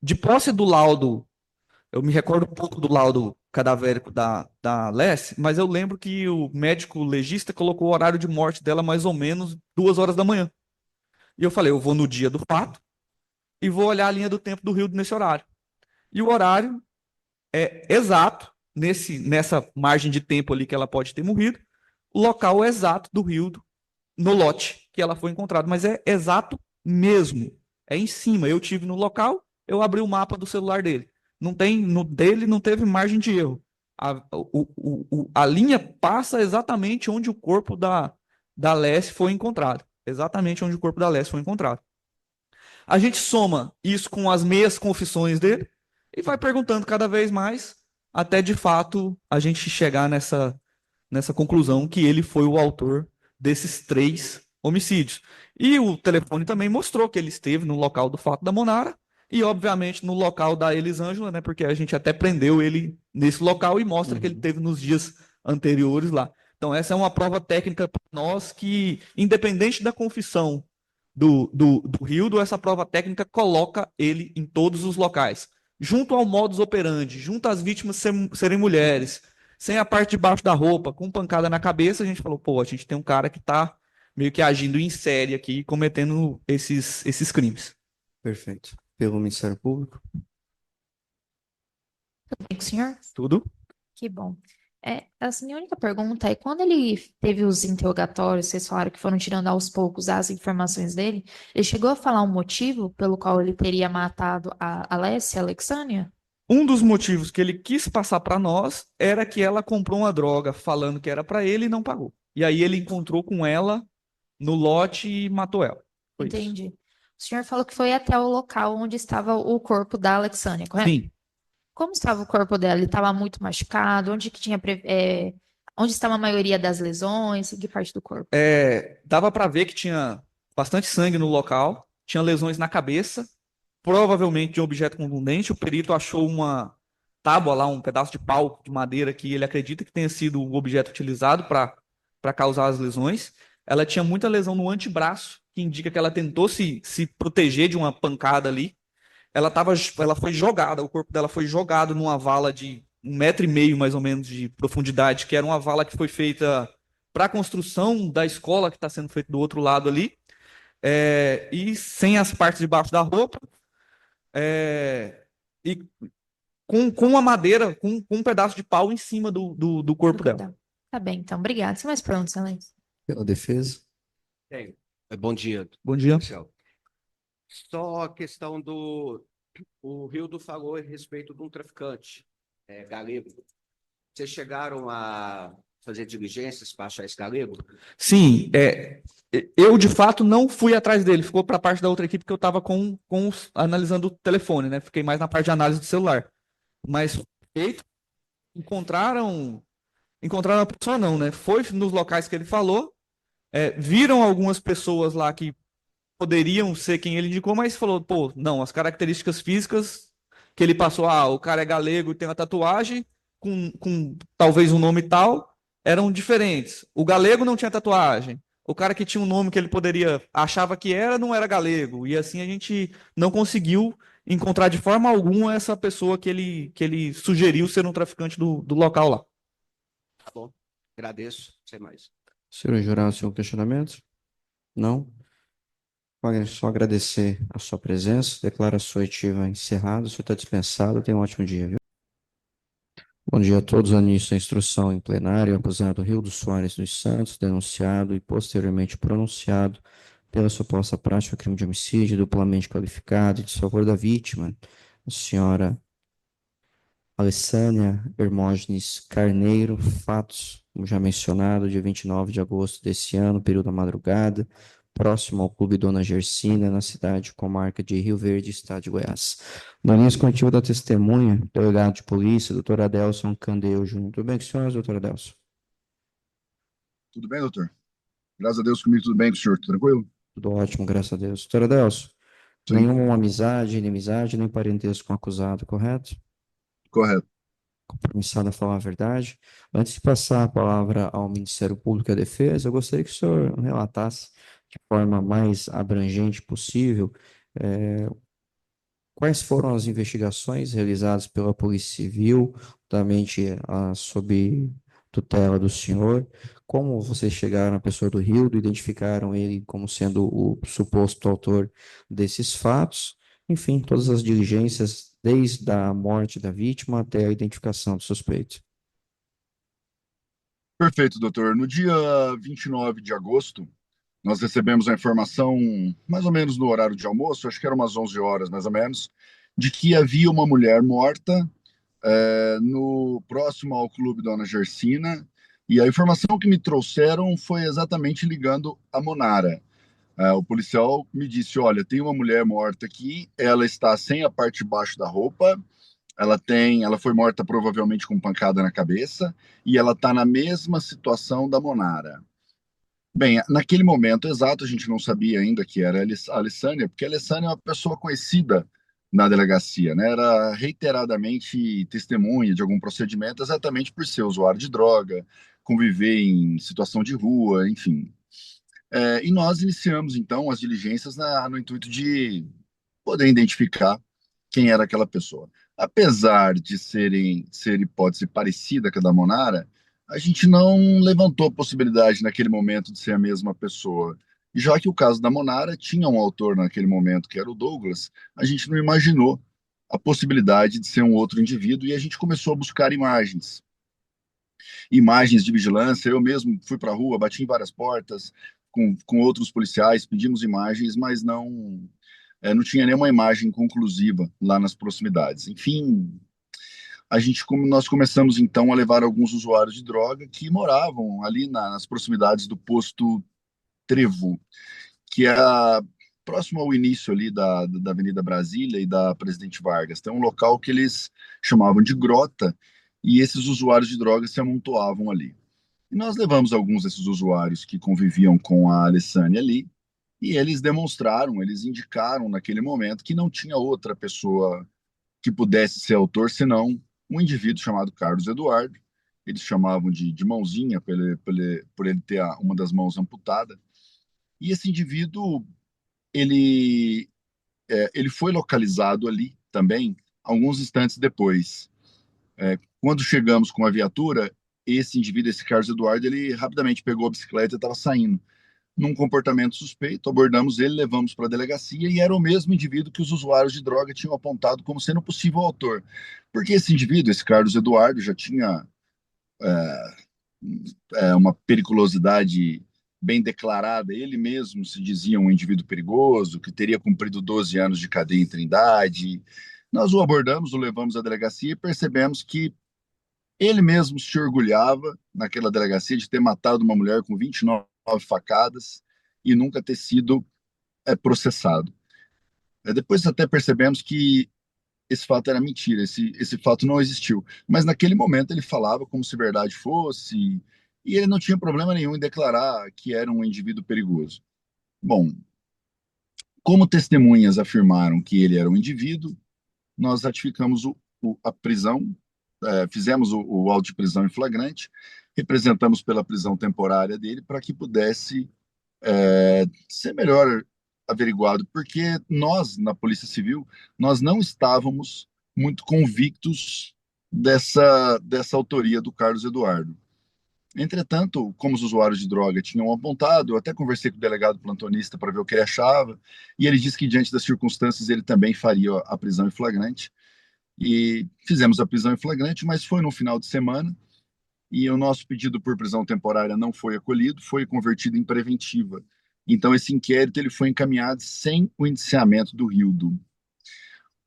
De posse do laudo, eu me recordo um pouco do laudo cadavérico da Lessie, mas eu lembro que o médico legista colocou o horário de morte dela mais ou menos 2 horas da manhã. E eu falei, eu vou no dia do fato e vou olhar a linha do tempo do Hildo nesse horário. E o horário é exato, nessa margem de tempo ali que ela pode ter morrido, o local exato do Rildo no lote que ela foi encontrada, mas é exato mesmo. É em cima. Eu tive no local, eu abri o mapa do celular dele. Não tem, no dele não teve margem de erro. A linha passa exatamente onde o corpo da Lessie foi encontrado. Exatamente onde o corpo da Lessie foi encontrado. A gente soma isso com as meias confissões dele e vai perguntando cada vez mais, até de fato a gente chegar nessa conclusão que ele foi o autor desses 3 homicídios. E o telefone também mostrou que ele esteve no local do fato da Monara e, obviamente, no local da Elisângela, né? Porque a gente até prendeu ele nesse local e mostra que ele teve nos dias anteriores lá. Então, essa é uma prova técnica para nós que, independente da confissão do Rildo, essa prova técnica coloca ele em todos os locais. Junto ao modus operandi, junto às vítimas serem mulheres, sem a parte de baixo da roupa, com pancada na cabeça, a gente falou, pô, a gente tem um cara que está meio que agindo em série aqui, cometendo esses crimes. Perfeito. Pelo Ministério Público. Tudo bem com o senhor? Tudo? Que bom. Assim, a minha única pergunta é, quando ele teve os interrogatórios, vocês falaram que foram tirando aos poucos as informações dele, ele chegou a falar um motivo pelo qual ele teria matado a Alessia, a Alexânia? Um dos motivos que ele quis passar para nós era que ela comprou uma droga falando que era para ele e não pagou. E aí ele encontrou com ela no lote e matou ela. Foi isso. Entendi. O senhor falou que foi até o local onde estava o corpo da Alexânia, correto? Sim. Como estava o corpo dela? Ele estava muito machucado? Onde que tinha, onde estava a maioria das lesões? Em que parte do corpo? Dava para ver que tinha bastante sangue no local, tinha lesões na cabeça, provavelmente de um objeto contundente. O perito achou uma tábua lá, um pedaço de pau de madeira que ele acredita que tenha sido o objeto utilizado para causar as lesões. Ela tinha muita lesão no antebraço, que indica que ela tentou se proteger de uma pancada ali. Ela foi jogada, o corpo dela foi jogado numa vala de 1,5 metro mais ou menos de profundidade, que era uma vala que foi feita para a construção da escola que está sendo feita do outro lado ali, e sem as partes de baixo da roupa, e com a madeira, com um pedaço de pau em cima do corpo dela. Tá bem, então. Obrigada. Sem mais perguntas, excelência. Pela defesa. Tenho. Bom dia, Bom dia. Marcelo. Só a questão do... O Rildo falou a respeito de um traficante galego. Vocês chegaram a fazer diligências para achar esse galego? Sim, eu de fato não fui atrás dele, ficou para a parte da outra equipe que eu estava analisando o telefone, né? Fiquei mais na parte de análise do celular. Mas feito, encontraram a pessoa não, né? Foi nos locais que ele falou, viram algumas pessoas lá que poderiam ser quem ele indicou, mas falou, pô, não, as características físicas que ele passou, o cara é galego e tem uma tatuagem com talvez um nome tal, eram diferentes. O galego não tinha tatuagem. O cara que tinha um nome que ele achava que era, não era galego. E assim a gente não conseguiu encontrar de forma alguma essa pessoa que ele sugeriu ser um traficante do local lá. Tá bom. Agradeço. Sem mais. Senhor jurado, seu questionamento? Não? Wagner, só agradecer a sua presença. Declaro a sua oitiva encerrada. O senhor está dispensado. Tenha um ótimo dia, viu? Bom dia a todos. Início da instrução em plenário. Acusado Rildo Soares dos Santos, denunciado e posteriormente pronunciado pela suposta prática de crime de homicídio duplamente qualificado em desfavor da vítima, a senhora Alessânia Hermógenes Carneiro, fatos, como já mencionado, dia 29 de agosto desse ano, período da madrugada, próximo ao Clube Dona Gersina, na cidade comarca de Rio Verde, estado de Goiás. Na linha coletiva da testemunha, delegado de polícia, doutor Adelson Candeu Júnior. Tudo bem com o senhor, doutor Adelson? Tudo bem, doutor? Graças a Deus comigo, tudo bem com o senhor? Tudo tranquilo? Tudo ótimo, graças a Deus. Doutor Adelson, Sim. nenhuma amizade, inimizade, nem parentesco com o acusado, correto? Correto. Compromissado a falar a verdade. Antes de passar a palavra ao Ministério Público e à Defesa, eu gostaria que o senhor relatasse de forma mais abrangente possível quais foram as investigações realizadas pela Polícia Civil, justamente sob tutela do senhor, como vocês chegaram à pessoa do Rildo, identificaram ele como sendo o suposto autor desses fatos, enfim, todas as diligências, desde a morte da vítima até a identificação do suspeito. Perfeito, doutor. No dia 29 de agosto, nós recebemos a informação, mais ou menos no horário de almoço, acho que eram umas 11 horas, mais ou menos, de que havia uma mulher morta no próximo ao Clube Dona Gersina, e a informação que me trouxeram foi exatamente ligando a Monara. O policial me disse, olha, tem uma mulher morta aqui, ela está sem a parte de baixo da roupa, ela foi morta provavelmente com pancada na cabeça, e ela está na mesma situação da Monara. Bem, naquele momento exato, a gente não sabia ainda que era a Alessânia, porque a Alessânia é uma pessoa conhecida na delegacia, né? Era reiteradamente testemunha de algum procedimento, exatamente por ser usuário de droga, conviver em situação de rua, enfim. E nós iniciamos, então, as diligências no intuito de poder identificar quem era aquela pessoa. Apesar de ser hipótese parecida com a da Monara, a gente não levantou a possibilidade naquele momento de ser a mesma pessoa. E já que o caso da Monara tinha um autor naquele momento, que era o Douglas, a gente não imaginou a possibilidade de ser um outro indivíduo e a gente começou a buscar imagens de vigilância. Eu mesmo fui para a rua, bati em várias portas com outros policiais, pedimos imagens, mas não tinha nenhuma imagem conclusiva lá nas proximidades. Enfim, como nós começamos então a levar alguns usuários de droga que moravam ali nas proximidades do posto Trevo, que é próximo ao início ali da Avenida Brasília e da Presidente Vargas. Tem um local que eles chamavam de grota e esses usuários de droga se amontoavam ali. E nós levamos alguns desses usuários que conviviam com a Alessânia ali, e eles indicaram naquele momento que não tinha outra pessoa que pudesse ser autor senão um indivíduo chamado Carlos Eduardo. Eles chamavam de mãozinha por ele ter uma das mãos amputada. E esse indivíduo, ele, ele foi localizado ali também alguns instantes depois. Quando chegamos com a viatura, esse indivíduo, esse Carlos Eduardo, ele rapidamente pegou a bicicleta e estava saindo. Num comportamento suspeito, abordamos ele, levamos para a delegacia e era o mesmo indivíduo que os usuários de droga tinham apontado como sendo possível autor. Porque esse indivíduo, esse Carlos Eduardo, já tinha uma periculosidade bem declarada. Ele mesmo se dizia um indivíduo perigoso, que teria cumprido 12 anos de cadeia em Trindade. Nós o abordamos, o levamos à delegacia e percebemos que ele mesmo se orgulhava, naquela delegacia, de ter matado uma mulher com 29 facadas e nunca ter sido processado. Depois até percebemos que esse fato era mentira, esse fato não existiu. Mas naquele momento ele falava como se verdade fosse, e ele não tinha problema nenhum em declarar que era um indivíduo perigoso. Bom, como testemunhas afirmaram que ele era um indivíduo, nós ratificamos a prisão, fizemos o auto de prisão em flagrante, representamos pela prisão temporária dele para que pudesse ser melhor averiguado, porque nós, na Polícia Civil, nós não estávamos muito convictos dessa autoria do Carlos Eduardo. Entretanto, como os usuários de droga tinham apontado, eu até conversei com o delegado plantonista para ver o que ele achava, e ele disse que, diante das circunstâncias, ele também faria a prisão em flagrante. E fizemos a prisão em flagrante, mas foi no final de semana, e o nosso pedido por prisão temporária não foi acolhido, foi convertido em preventiva. Então, esse inquérito ele foi encaminhado sem o indiciamento do Rildo.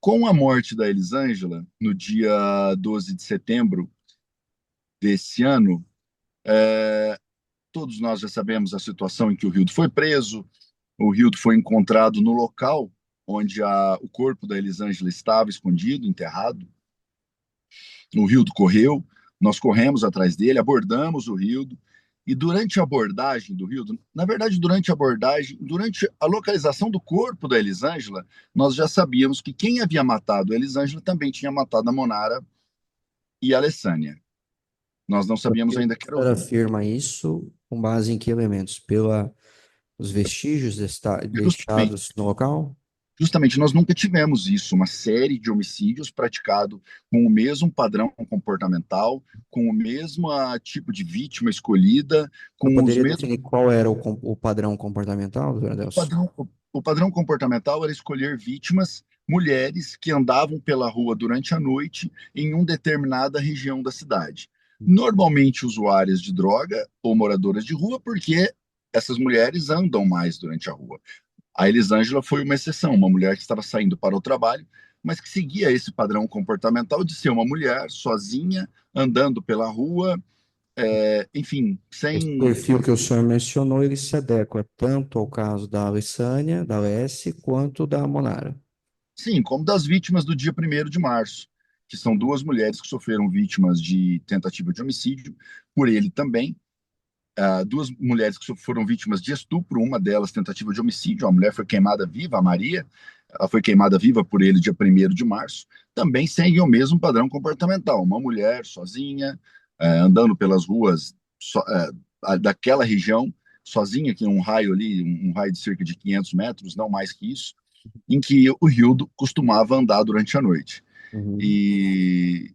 Com a morte da Elisângela, no dia 12 de setembro desse ano, todos nós já sabemos a situação em que o Rildo foi preso. O Rildo foi encontrado no local onde o corpo da Elisângela estava escondido, enterrado. O Rildo correu, nós corremos atrás dele, abordamos o Rildo, e durante a abordagem do Rildo, na verdade, durante a localização do corpo da Elisângela, nós já sabíamos que quem havia matado a Elisângela também tinha matado a Monara e a Alessânia. Nós não sabíamos ainda que era O senhor afirma isso com base em que elementos? Os vestígios justamente, deixados no local? justamente, nós nunca tivemos isso, uma série de homicídios praticados com o mesmo padrão comportamental, com o mesmo tipo de vítima escolhida, Eu com os poderia mesmos definir qual era o padrão comportamental, doutor Adelson? o padrão comportamental era escolher vítimas, mulheres que andavam pela rua durante a noite em uma determinada região da cidade. Normalmente usuárias de droga ou moradoras de rua, porque essas mulheres andam mais durante a rua. A Elisângela foi uma exceção, uma mulher que estava saindo para o trabalho, mas que seguia esse padrão comportamental de ser uma mulher sozinha, andando pela rua, enfim, Esse sem. perfil que o senhor mencionou, ele se adequa tanto ao caso da Alessânia, da Alessi, quanto da Monara. Sim, como das vítimas do dia 1º de março, que são duas mulheres que sofreram vítimas de tentativa de homicídio, por ele também. Duas mulheres que foram vítimas de estupro, uma delas tentativa de homicídio, a mulher foi queimada viva, a Maria, ela foi queimada viva por ele dia 1º de março, também segue o mesmo padrão comportamental. Uma mulher sozinha, andando pelas ruas daquela região, sozinha, que um raio ali, um raio de cerca de 500 metros, não mais que isso, em que o Hildo costumava andar durante a noite. Uhum. E,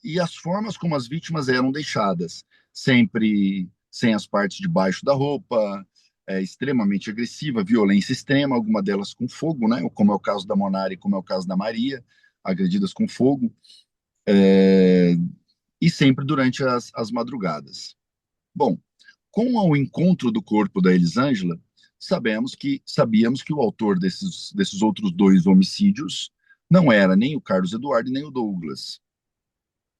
e as formas como as vítimas eram deixadas, sempre sem as partes de baixo da roupa, extremamente agressiva, violência extrema, alguma delas com fogo, né? Como é o caso da Monara e como é o caso da Maria, agredidas com fogo, e sempre durante as madrugadas. Bom, com o encontro do corpo da Elisângela, sabíamos que o autor desses outros 2 homicídios não era nem o Carlos Eduardo nem o Douglas.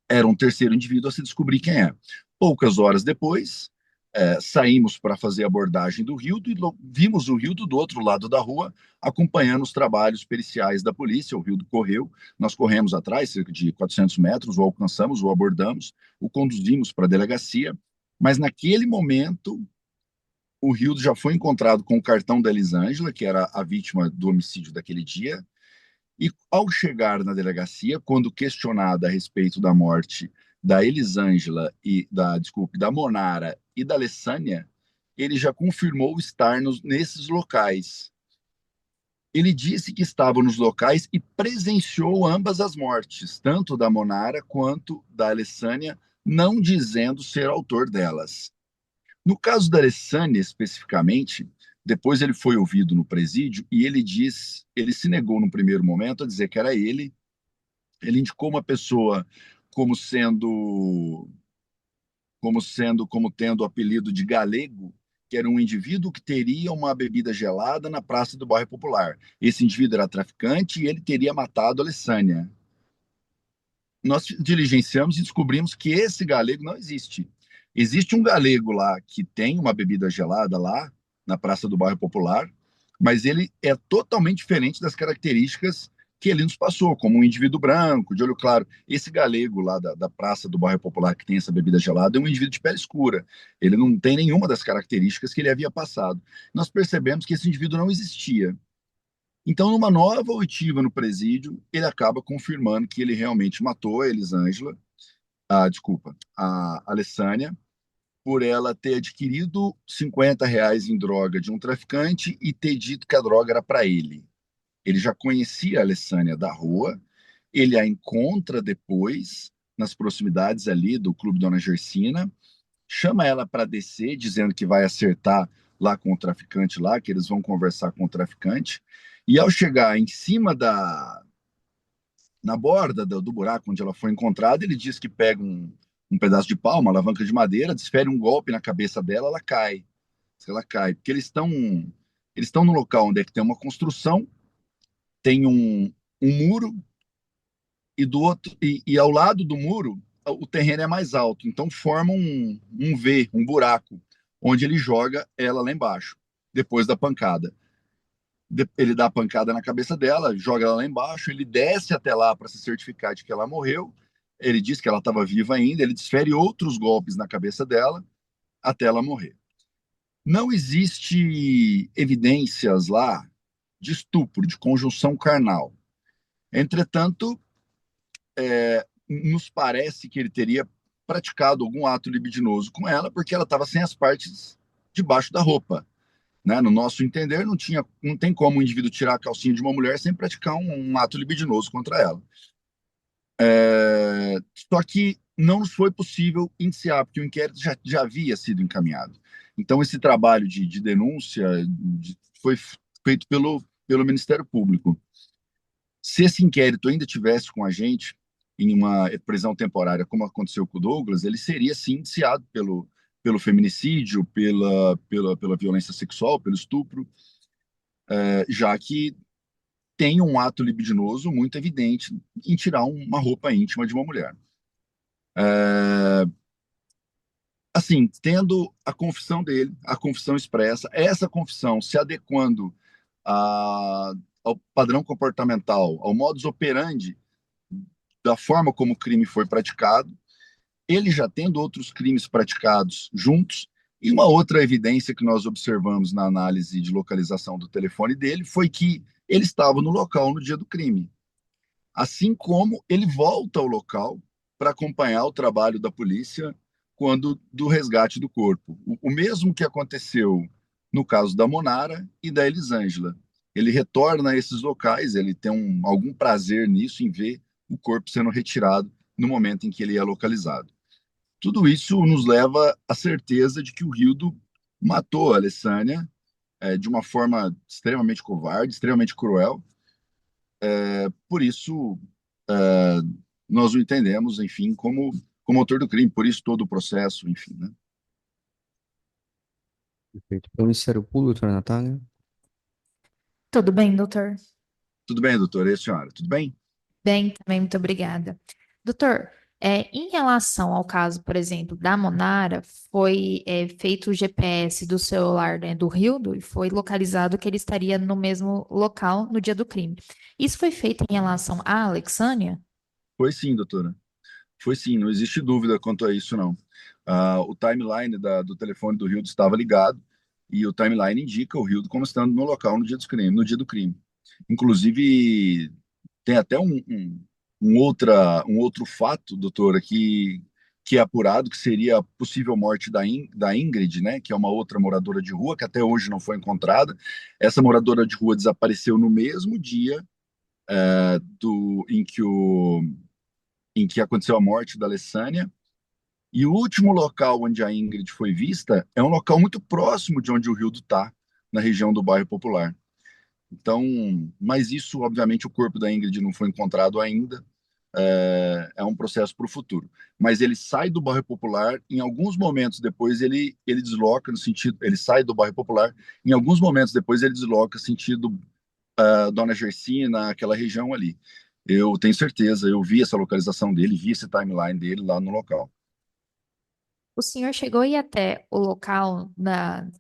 Era um terceiro indivíduo a se descobrir quem é. Poucas horas depois, saímos para fazer a abordagem do Rildo e vimos o Rildo do outro lado da rua, acompanhando os trabalhos periciais da polícia. O Rildo correu, nós corremos atrás, cerca de 400 metros, o alcançamos, o abordamos, o conduzimos para a delegacia, mas naquele momento o Rildo já foi encontrado com o cartão da Elisângela, que era a vítima do homicídio daquele dia, e ao chegar na delegacia, quando questionada a respeito da morte da Elisângela da Monara e da Alessânia, ele já confirmou estar nesses locais. Ele disse que estava nos locais e presenciou ambas as mortes, tanto da Monara quanto da Alessânia, não dizendo ser autor delas. No caso da Alessânia, especificamente, depois ele foi ouvido no presídio e ele se negou no primeiro momento a dizer que era ele. Ele indicou uma pessoa como tendo o apelido de Galego, que era um indivíduo que teria uma bebida gelada na Praça do Bairro Popular. Esse indivíduo era traficante e ele teria matado a Alessânia. Nós diligenciamos e descobrimos que esse galego não existe. Existe um galego lá que tem uma bebida gelada lá na Praça do Bairro Popular, mas ele é totalmente diferente das características que ele nos passou, como um indivíduo branco, de olho claro. Esse galego lá da Praça do Bairro Popular que tem essa bebida gelada é um indivíduo de pele escura. Ele não tem nenhuma das características que ele havia passado. Nós percebemos que esse indivíduo não existia. Então, numa nova oitiva no presídio, ele acaba confirmando que ele realmente matou a Elisângela, a Alessânia, por ela ter adquirido R$ 50 em droga de um traficante e ter dito que a droga era para ele. Ele já conhecia a Alessânia da rua, ele a encontra depois, nas proximidades ali do Clube Dona Gersina, chama ela para descer, dizendo que vai acertar lá com o traficante lá, que eles vão conversar com o traficante. E ao chegar em cima na borda do buraco onde ela foi encontrada, ele diz que pega um pedaço de pau, uma alavanca de madeira, desfere um golpe na cabeça dela, ela cai. Ela cai, porque eles estão no local onde é que tem uma construção, tem um muro e ao lado do muro o terreno é mais alto, então forma um V, um buraco, onde ele joga ela lá embaixo, depois da pancada. Ele dá a pancada na cabeça dela, joga ela lá embaixo, ele desce até lá para se certificar de que ela morreu. Ele diz que ela estava viva ainda, ele desfere outros golpes na cabeça dela até ela morrer. Não existe evidências lá de estupro, de conjunção carnal. Entretanto, nos parece que ele teria praticado algum ato libidinoso com ela, porque ela estava sem as partes debaixo da roupa. Né? No nosso entender, não tem como um indivíduo tirar a calcinha de uma mulher sem praticar um ato libidinoso contra ela. Só que não nos foi possível iniciar, porque o inquérito já havia sido encaminhado. Então, esse trabalho de denúncia foi feito pelo Ministério Público. Se esse inquérito ainda tivesse com a gente em uma prisão temporária, como aconteceu com o Douglas, ele seria, sim, indiciado pelo feminicídio, pela violência sexual, pelo estupro, já que tem um ato libidinoso muito evidente em tirar uma roupa íntima de uma mulher. Assim, tendo a confissão dele, a confissão expressa, essa confissão se adequando ao padrão comportamental, ao modus operandi da forma como o crime foi praticado, ele já tendo outros crimes praticados juntos, E uma outra evidência que nós observamos na análise de localização do telefone dele foi que ele estava no local no dia do crime. Assim como ele volta ao local para acompanhar o trabalho da polícia quando do resgate do corpo. O mesmo que aconteceu no caso da Monara e da Elisângela. Ele retorna a esses locais, ele tem algum prazer nisso, em ver o corpo sendo retirado no momento em que ele é localizado. Tudo isso nos leva à certeza de que o Rildo matou a Alessânia de uma forma extremamente covarde, extremamente cruel. Por isso, é, nós o entendemos, enfim, como autor do crime, por isso todo o processo, enfim, né? Perfeito. Pelo Ministério Público, doutora Natália? Tudo bem, doutor? Tudo bem, doutora? E a senhora? Tudo bem? Bem, também, muito obrigada. Doutor, em relação ao caso, por exemplo, da Monara, foi feito o GPS do celular, né, do Rildo e foi localizado que ele estaria no mesmo local no dia do crime. Isso foi feito em relação à Alexânia? Foi sim, doutora. Foi sim, não existe dúvida quanto a isso, não. O timeline do telefone do Rildo estava ligado e o timeline indica o Rildo como estando no local no dia do crime, no dia do crime. Inclusive, tem até um outro fato, doutora, que é apurado, que seria a possível morte da Ingrid, né, que é uma outra moradora de rua, que até hoje não foi encontrada. Essa moradora de rua desapareceu no mesmo dia em que aconteceu a morte da Alessânia. E o último local onde a Ingrid foi vista é um local muito próximo de onde o Rildo está, na região do bairro Popular. Então, mas isso, obviamente, o corpo da Ingrid não foi encontrado ainda. É um processo para o futuro. Mas ele sai do bairro Popular, em alguns momentos depois ele desloca no sentido, ele sai do bairro Popular, em alguns momentos depois ele desloca sentido Dona Gersina, aquela região ali. Eu tenho certeza, eu vi essa localização dele, vi esse timeline dele lá no local. O senhor chegou a ir até o local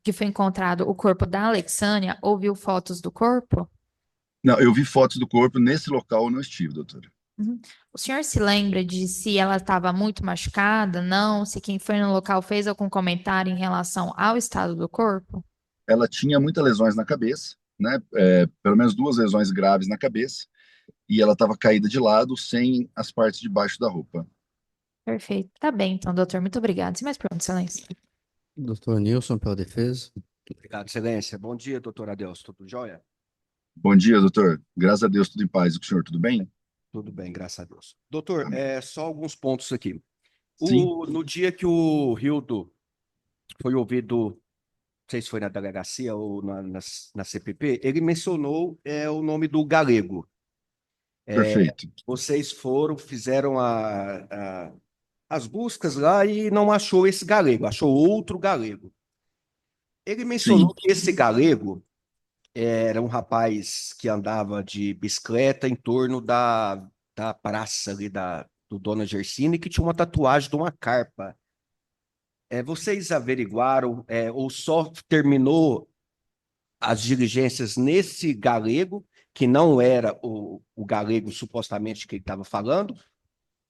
que foi encontrado o corpo da Alexânia ou viu fotos do corpo? Não, eu vi fotos do corpo, nesse local eu não estive, doutora. Uhum. O senhor se lembra de se ela estava muito machucada? Não? Se quem foi no local fez algum comentário em relação ao estado do corpo? Ela tinha muitas lesões na cabeça, né? Pelo menos duas lesões graves na cabeça, e ela estava caída de lado, sem as partes de baixo da roupa. Perfeito. Tá bem, então, doutor. Muito obrigada. Sem mais perguntas, excelência. Doutor Nilson, pela defesa? Obrigado, excelência. Bom dia, doutor Adelso. Tudo jóia? Bom dia, doutor. Graças a Deus, tudo em paz. E com o senhor, tudo bem? Tudo bem, graças a Deus. Doutor, Amém. só alguns pontos aqui. Sim, No dia que o Rildo foi ouvido, não sei se foi na delegacia ou na CPP, ele mencionou o nome do galego. perfeito. Vocês fizeram as buscas lá e não achou esse galego, achou outro galego. Ele Sim, mencionou que esse galego era um rapaz que andava de bicicleta em torno da praça ali do Dona Gersina e que tinha uma tatuagem de uma carpa. Vocês averiguaram, ou só terminou as diligências nesse galego, que não era o galego supostamente que ele estava falando?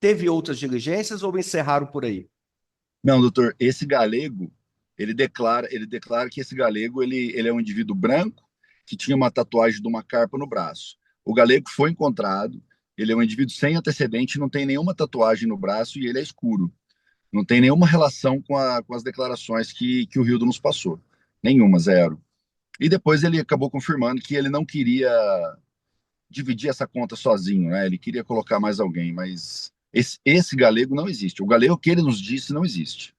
Teve outras diligências ou encerraram por aí? não, doutor, esse galego, ele declara que esse galego, ele é um indivíduo branco que tinha uma tatuagem de uma carpa no braço. O galego foi encontrado, ele é um indivíduo sem antecedente, não tem nenhuma tatuagem no braço e ele é escuro. Não tem nenhuma relação com as declarações que o Rildo nos passou. Nenhuma, zero. E depois ele acabou confirmando que ele não queria dividir essa conta sozinho, né? Ele queria colocar mais alguém, mas esse galego não existe. O galego que ele nos disse não existe.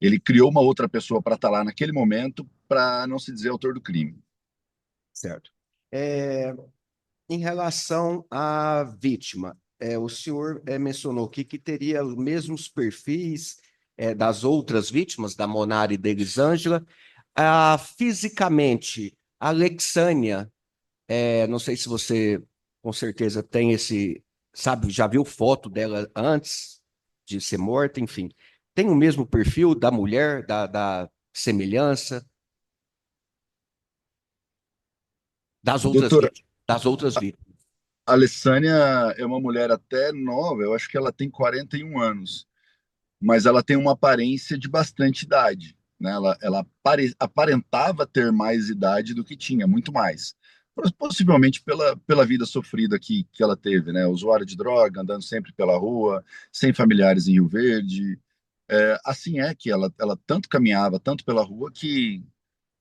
Ele criou uma outra pessoa para estar lá naquele momento para não se dizer autor do crime. Certo. Em relação à vítima, o senhor mencionou aqui que teria os mesmos perfis das outras vítimas, da Monara e da Elisângela. Fisicamente, a Alexânia, não sei se você com certeza tem sabe, já viu foto dela antes de ser morta, enfim. Tem o mesmo perfil da mulher, da semelhança Doutora, das outras vítimas. a Alessânia é uma mulher até nova, eu acho que ela tem 41 anos, mas ela tem uma aparência de bastante idade. né? Ela aparentava ter mais idade do que tinha, muito mais. Possivelmente pela vida sofrida que ela teve, né? Usuária de droga, andando sempre pela rua, sem familiares em Rio Verde. Assim é que ela tanto caminhava, tanto pela rua, que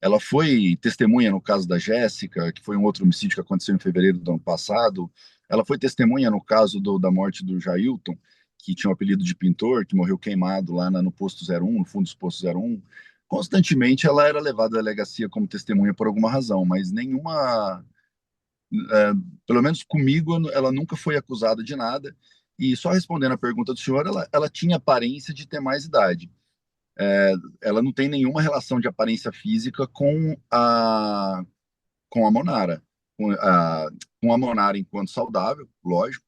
ela foi testemunha no caso da Jéssica, que foi um outro homicídio que aconteceu em fevereiro do ano passado. Ela foi testemunha no caso da morte do Jailton, que tinha o apelido de Pintor, que morreu queimado lá no posto 01, no fundo dos postos 01. Constantemente ela era levada à delegacia como testemunha por alguma razão, mas nenhuma, é, pelo menos comigo, ela nunca foi acusada de nada. E só respondendo a pergunta do senhor, ela tinha aparência de ter mais idade. Ela não tem nenhuma relação de aparência física com a Monara. Com a Monara enquanto saudável, lógico,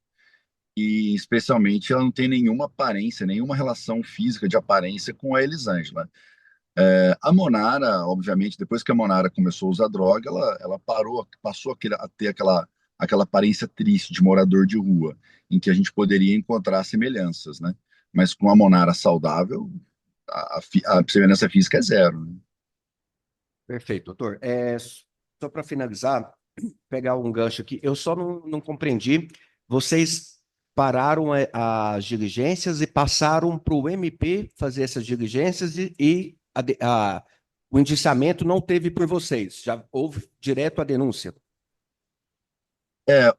e especialmente ela não tem nenhuma aparência, nenhuma relação física de aparência com a Elisângela. A Monara, obviamente, depois que a Monara começou a usar droga, ela passou a ter aquela aparência triste de morador de rua, em que a gente poderia encontrar semelhanças, né? Mas com a Monara saudável, a semelhança física é zero, né? Perfeito, doutor. Só para finalizar, pegar um gancho aqui, eu só não compreendi. Vocês pararam as diligências e passaram para o MP fazer essas diligências e o indiciamento não teve por vocês, já houve direto a denúncia.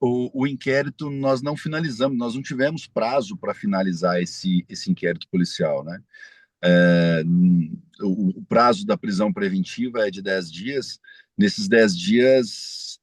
O inquérito nós não finalizamos, nós não tivemos prazo para finalizar esse inquérito policial, né? É, o prazo da prisão preventiva é de 10 dias. Nesses 10 dias,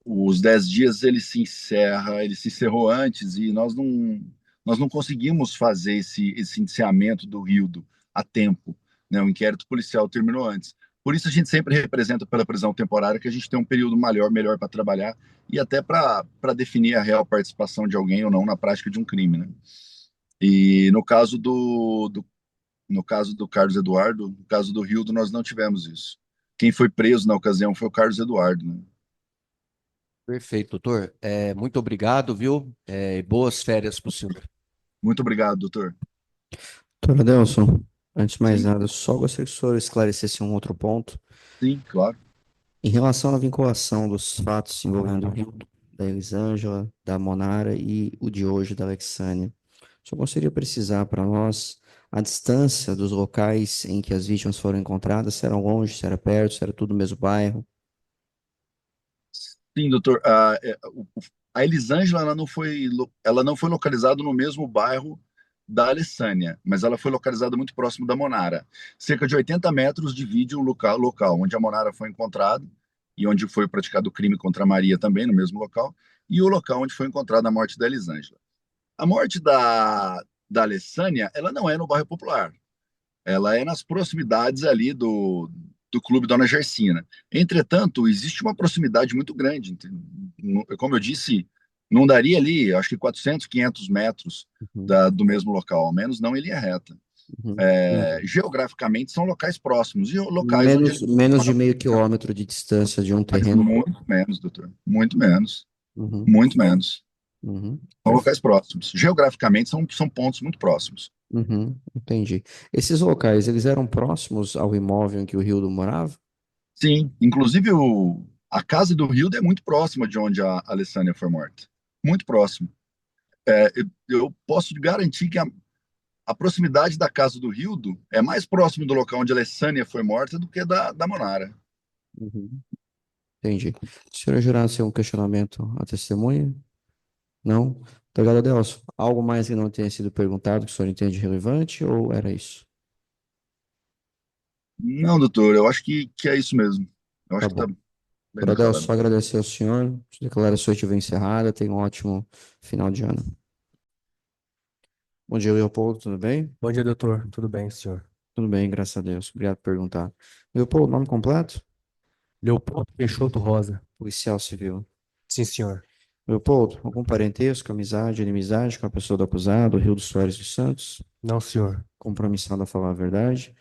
os 10 dias ele se encerrou antes e nós não conseguimos fazer esse indiciamento do Rildo a tempo, né? O inquérito policial terminou antes. Por isso a gente sempre representa pela prisão temporária, que a gente tem um período melhor para trabalhar e até para definir a real participação de alguém ou não na prática de um crime, né? E no caso do Carlos Eduardo, no caso do Rildo, nós não tivemos isso. Quem foi preso na ocasião foi o Carlos Eduardo, né? Perfeito, doutor. Muito obrigado, viu? Boas férias para o senhor. Muito obrigado, doutor. Doutor Adelson, antes de mais Sim, nada, só gostaria que o senhor esclarecesse um outro ponto. sim, claro. Em relação à vinculação dos fatos envolvendo o Rio, da Elisângela, da Monara e o de hoje da Alexânia, só gostaria de precisar para nós a distância dos locais em que as vítimas foram encontradas, se eram longe, se era perto, se era tudo no mesmo bairro. Sim, doutor. A Elisângela ela não foi localizada no mesmo bairro da Alessânia, mas ela foi localizada muito próximo da Monara. Cerca de 80 metros divide o local onde a Monara foi encontrada e onde foi praticado o crime contra a Maria também, no mesmo local, e o local onde foi encontrada a morte da Elisângela. A morte da Alessânia, ela não é no bairro Popular. Ela é nas proximidades ali do Clube Dona Gersina. Entretanto, existe uma proximidade muito grande. Como eu disse, não daria ali, acho que 400, 500 metros Uhum, do mesmo local, ao menos não em linha reta. uhum, uhum. Geograficamente, são locais próximos e locais onde Menos, ele. menos de meio quilômetro de distância de um Mas terreno. muito menos, doutor. Muito menos. Uhum, Muito menos. uhum, São locais próximos. Geograficamente, são pontos muito próximos. entendi. Esses locais, eles eram próximos ao imóvel em que o Rildo morava? Sim, inclusive a casa do Hilda é muito próxima de onde a Alessânia foi morta. Muito próximo. Eu posso garantir que a proximidade da casa do Hildo é mais próximo do local onde a Alessânia foi morta do que da Monara. Uhum, entendi. A senhora jurar ser um questionamento à testemunha? Não? Delegado Adelson, algo mais que não tenha sido perguntado que o senhor entende relevante ou era isso? Não, doutor, eu acho que é isso mesmo. Eu acho Tá que está bom. bem Doutor Adelson, declarado. só agradecer ao senhor. As declarações estiver encerrada. Tenha um ótimo final de ano. Bom dia, Leopoldo, tudo bem? Bom dia, doutor. Tudo bem, senhor? Tudo bem, graças a Deus. Obrigado por perguntar. Leopoldo, nome completo? Leopoldo Peixoto Rosa. Policial Civil. Sim, senhor. Leopoldo, algum parentesco, amizade, inimizade com a pessoa do acusado, Rio dos Soares dos Santos? Não, senhor. Compromissado a falar a verdade?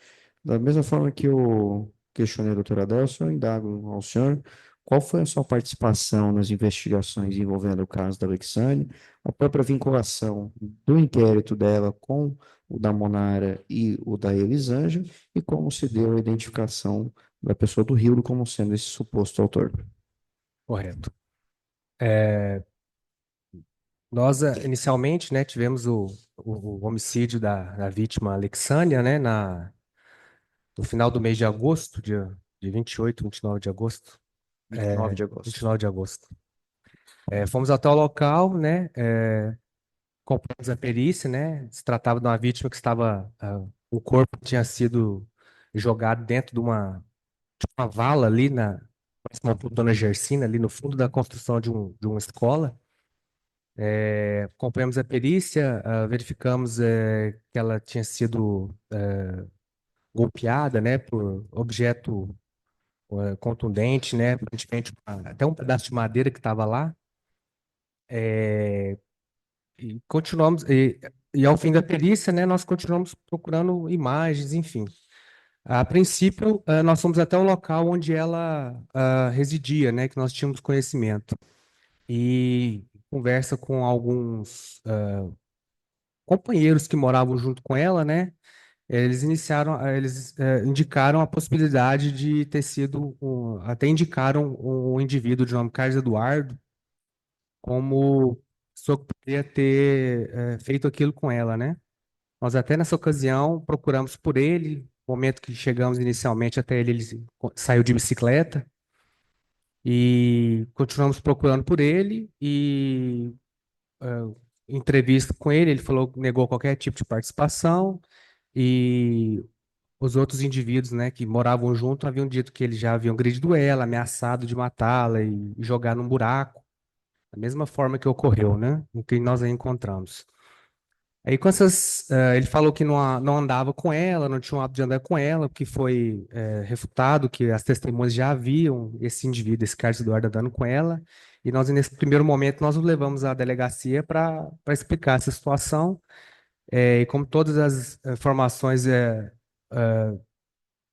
Da mesma forma que eu questionei o doutor Adelson, eu indago ao senhor qual foi a sua participação nas investigações envolvendo o caso da Alexane, a própria vinculação do inquérito dela com o da Monara e o da Elisângela, e como se deu a identificação da pessoa do Rio como sendo esse suposto autor? Correto. Nós, inicialmente, né, tivemos o homicídio da vítima Alexânia, né, no final do mês de agosto, dia 28, 29 de agosto. 29 de agosto. 29 de agosto. Fomos até o local, né, compramos a perícia, né, se tratava de uma vítima que estava, o corpo tinha sido jogado dentro de uma vala ali próxima à Dona Gersina, ali no fundo da construção de uma escola. Acompanhamos a perícia, verificamos que ela tinha sido golpeada, né, por objeto contundente, né, aparentemente até um pedaço de madeira que estava lá. E continuamos, e ao fim da perícia, né, nós continuamos procurando imagens, enfim. A princípio, nós fomos até o local onde ela residia, né, que nós tínhamos conhecimento. E conversa com alguns companheiros que moravam junto com ela, né? Eles indicaram a possibilidade de ter sido, até indicaram um indivíduo de nome Carlos Eduardo como pessoa que poderia ter feito aquilo com ela, né? Nós até nessa ocasião procuramos por ele, no momento que chegamos inicialmente até ele saiu de bicicleta e continuamos procurando por ele e em entrevista com ele, ele falou que negou qualquer tipo de participação e os outros indivíduos, né, que moravam junto haviam dito que eles já haviam agredido ela, ameaçado de matá-la e jogar num buraco, da mesma forma que ocorreu, né, em que nós a encontramos. Aí ele falou que não andava com ela, não tinha o hábito de andar com ela, porque foi refutado que as testemunhas já haviam esse indivíduo, esse Carlos Eduardo andando com ela, e nós, nesse primeiro momento, nós o levamos à delegacia para explicar essa situação, e como todas as informações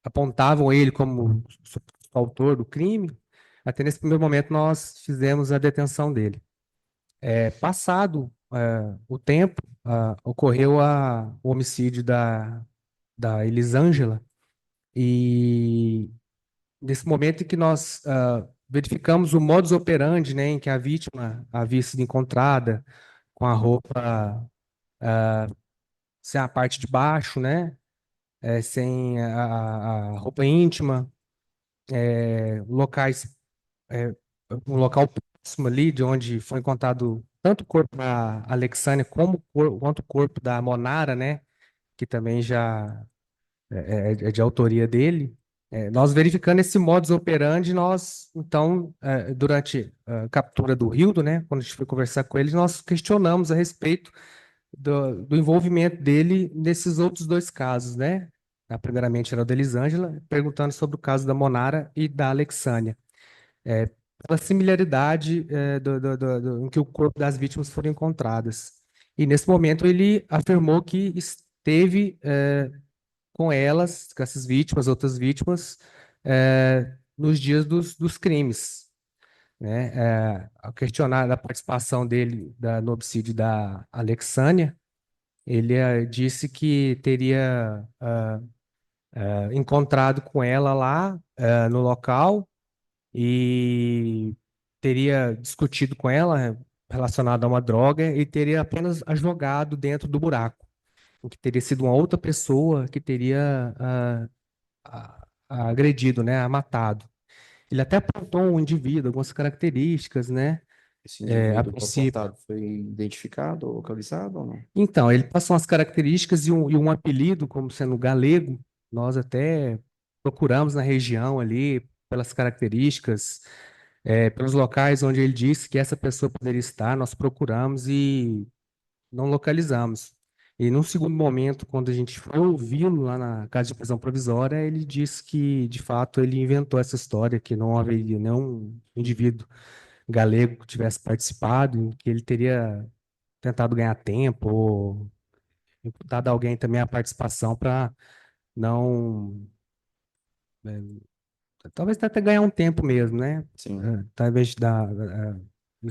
apontavam ele como suposto autor do crime, até nesse primeiro momento nós fizemos a detenção dele. Passado o tempo, ocorreu o homicídio da Elisângela, e nesse momento em que nós verificamos o modus operandi, né, em que a vítima havia sido encontrada com a roupa sem a parte de baixo, né, sem a roupa íntima, locais, é, um local próximo ali de onde foi encontrado tanto o corpo da Alexânia quanto o corpo da Monara, né, que também já é de autoria dele. Nós verificando esse modus operandi, nós, então, durante a captura do Rildo, né, quando a gente foi conversar com ele, nós questionamos a respeito do envolvimento dele nesses outros dois casos, né? Primeiramente era o da Elisângela, perguntando sobre o caso da Monara e da Alexânia. Pela similaridade em que o corpo das vítimas foram encontradas. E nesse momento ele afirmou que esteve com elas, com essas vítimas, outras vítimas, nos dias dos crimes, né? Ao questionar a participação dele no homicídio da Alexânia, ele disse que teria encontrado com ela lá no local e teria discutido com ela relacionado a uma droga e teria apenas a jogado dentro do buraco, o que teria sido uma outra pessoa que teria agredido, né, matado. Ele até apontou um indivíduo, algumas características, né? Esse A indivíduo princípio. apontado foi identificado, localizado ou não? Então, ele passou umas características e um apelido, como sendo galego. Nós até procuramos na região ali pelas características, pelos locais onde ele disse que essa pessoa poderia estar, nós procuramos e não localizamos. E num segundo momento, quando a gente foi ouvi-lo lá na casa de prisão provisória, ele disse que, de fato, ele inventou essa história, que não haveria nenhum indivíduo galego que tivesse participado, que ele teria tentado ganhar tempo, ou imputado a alguém também a participação para não talvez até ganhar um tempo mesmo, né? Sim. Talvez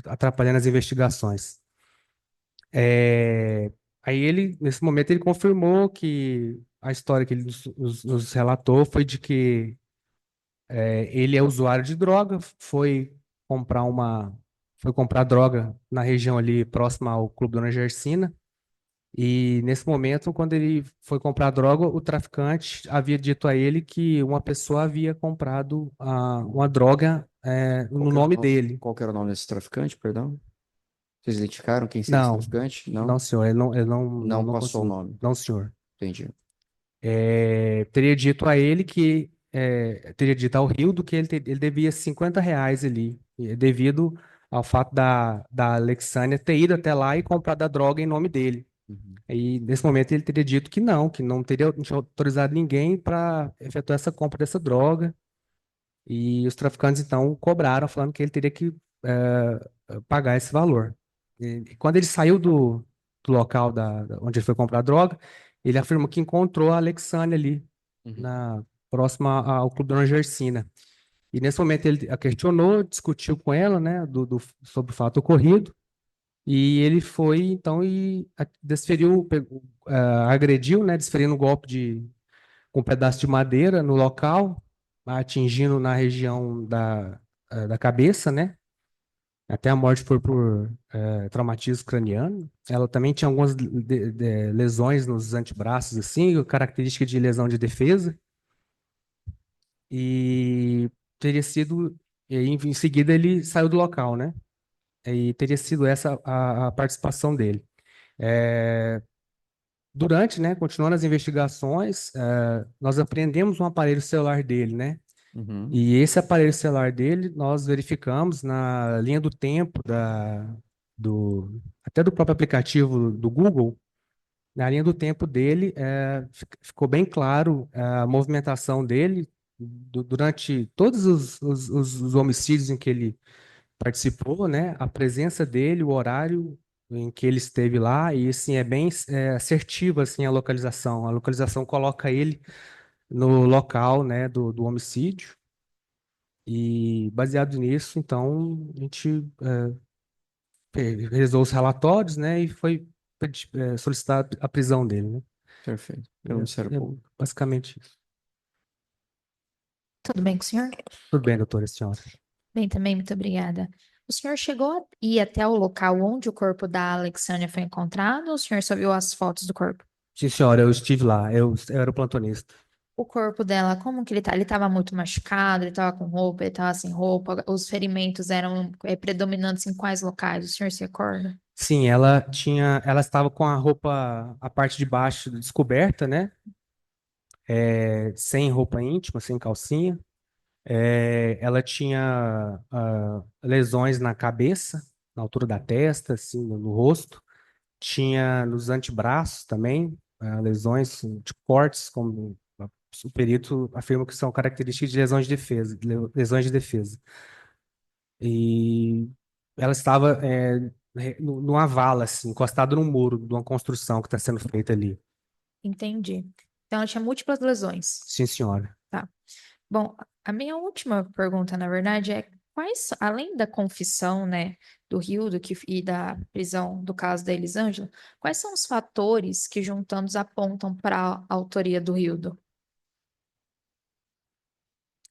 atrapalhando as investigações. É, aí ele, nesse momento, ele confirmou que a história que ele nos relatou foi de que ele é usuário de droga, comprar uma, foi comprar droga na região ali próxima ao Clube Dona Gersina. E nesse momento, quando ele foi comprar droga, o traficante havia dito a ele que uma pessoa havia comprado uma droga Qual no que era o nome nome, dele. qual que era o nome desse traficante, perdão? Vocês identificaram quem seria esse Não, traficante? não, Não? senhor, Não não passou o conseguiu. nome. Não, senhor. Entendi. Teria dito a ele que teria dito ao Rildo que ele devia R$ 50 ali, devido ao fato da Alexânia ter ido até lá e comprado a droga em nome dele. Uhum. E nesse momento ele teria dito que não tinha autorizado ninguém para efetuar essa compra dessa droga. E os traficantes então cobraram, falando que ele teria que pagar esse valor. E quando ele saiu do local onde ele foi comprar a droga, ele afirmou que encontrou a Alexânia ali, Uhum. próxima ao Clube Dona Gersina. E nesse momento ele a questionou, discutiu com ela, né, sobre o fato ocorrido. E ele foi, então, e agrediu, né, desferindo um golpe com um pedaço de madeira no local, atingindo na região da cabeça, né? Até a morte foi por traumatismo craniano. Ela também tinha algumas lesões nos antebraços, assim, característica de lesão de defesa. E teria sido, e aí, em seguida ele saiu do local, né? E teria sido essa a participação dele. É, Durante, né, continuando as investigações, nós apreendemos um aparelho celular dele, né? Uhum. E esse aparelho celular dele, nós verificamos na linha do tempo até do próprio aplicativo do Google, na linha do tempo dele, ficou bem claro a movimentação dele durante todos os homicídios em que ele participou, né? A presença dele, o horário em que ele esteve lá, e assim, é bem assertiva assim, a localização. A localização coloca ele no local, né, do homicídio. E baseado nisso, então, a gente realizou os relatórios, né, e foi solicitado a prisão dele, né? Perfeito. Pelo Ministério Público. Basicamente isso. Tudo bem com o senhor? Tudo bem, doutora, senhora. Bem, também, muito obrigada. O senhor chegou a ir até o local onde o corpo da Alexânia foi encontrado, ou o senhor só viu as fotos do corpo? Sim, senhora, eu estive lá, eu era o plantonista. O corpo dela, como que ele tá? Ele estava muito machucado, ele estava com roupa, ele estava sem roupa, os ferimentos eram predominantes em quais locais? O senhor se recorda? Sim, ela estava com a roupa, a parte de baixo descoberta, né? Sem roupa íntima, sem calcinha. Ela tinha lesões na cabeça, na altura da testa, assim, no rosto. Tinha nos antebraços também, lesões de cortes, como o perito afirma que são características de lesões de defesa, lesões de defesa. E ela estava numa vala, assim, encostada num muro de uma construção que está sendo feita ali. Entendi. Então, ela tinha múltiplas lesões. Sim, senhora. Tá. Bom, a minha última pergunta, na verdade, é além da confissão, né, do Rildo e da prisão do caso da Elisângela, quais são os fatores que juntados apontam para a autoria do Rildo?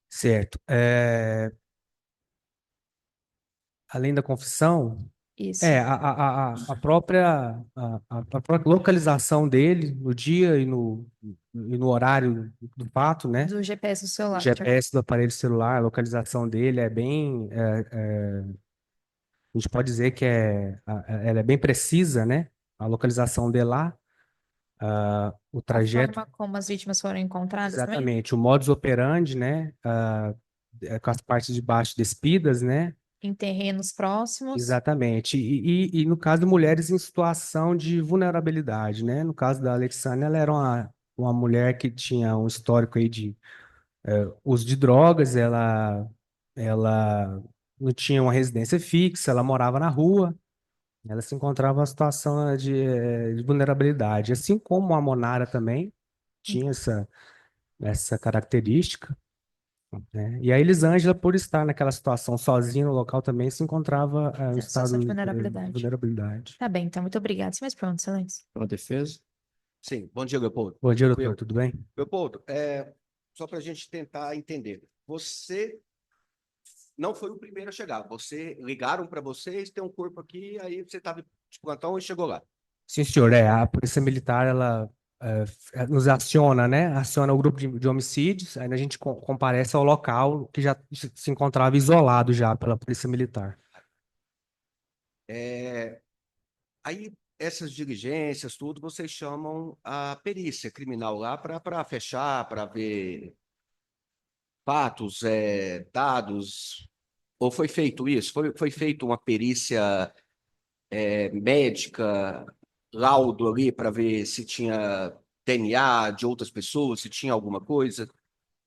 Certo. Além da confissão, Isso. a própria localização dele no dia e no horário do fato, né? Do GPS do O celular. GPS do aparelho celular, a localização dele é bem. A gente pode dizer que ela é bem precisa, né? A localização de lá, o A trajeto, forma como as vítimas foram encontradas também? exatamente, o modus operandi, né? Com as partes de baixo despidas, né? Em terrenos próximos. Exatamente. E no caso de mulheres em situação de vulnerabilidade, né? No caso da Alexandra, ela era uma mulher que tinha um histórico aí de uso de drogas, ela não tinha uma residência fixa, ela morava na rua, ela se encontrava em uma situação de vulnerabilidade. Assim como a Monara também tinha essa característica. né? E a Elisângela, por estar naquela situação sozinha no local também, se encontrava em Em situação estado de de vulnerabilidade. vulnerabilidade. Tá bem, então, muito obrigada. Sem mais perguntas, excelência. Pela defesa? Sim, bom dia, Leopoldo. Bom dia, doutor, Eu. tudo bem? Leopoldo, só para a gente tentar entender. Você não foi o primeiro a chegar. Ligaram para vocês, tem um corpo aqui, aí você estava de plantão e chegou lá. Sim, senhor, a Polícia Militar, ela nos aciona, né? Aciona o grupo de homicídios, aí a gente comparece ao local que já se encontrava isolado já pela Polícia Militar. Aí, essas diligências, tudo, vocês chamam a perícia criminal lá para fechar, para ver fatos, dados. Ou foi feito isso? Foi feito uma perícia médica, laudo ali, para ver se tinha DNA de outras pessoas, se tinha alguma coisa?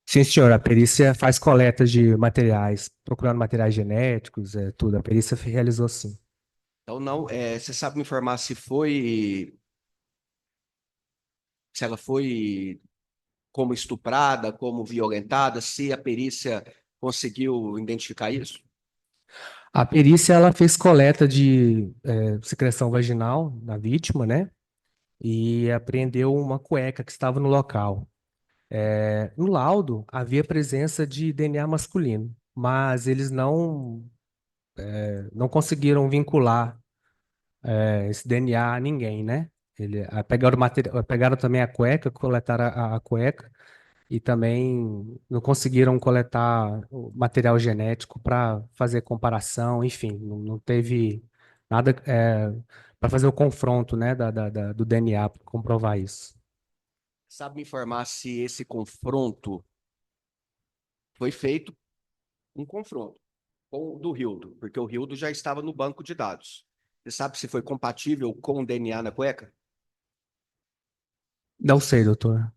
Sim, senhor, a perícia faz coleta de materiais, procurando materiais genéticos, tudo. A perícia realizou sim. Então, não, você sabe me informar se ela foi como estuprada, como violentada, se a perícia conseguiu identificar isso? A perícia, ela fez coleta de secreção vaginal da vítima, né? E apreendeu uma cueca que estava no local. No laudo, havia presença de DNA masculino, mas eles não conseguiram vincular esse DNA a ninguém, né? Pegaram também a cueca, coletaram a cueca e também não conseguiram coletar o material genético para fazer comparação, enfim, não teve nada para fazer o confronto, né, do DNA para comprovar isso. Sabe me informar se esse confronto foi feito um confronto com o do Rildo, porque o Rildo já estava no banco de dados. Você sabe se foi compatível com o DNA na cueca? Não sei, doutor,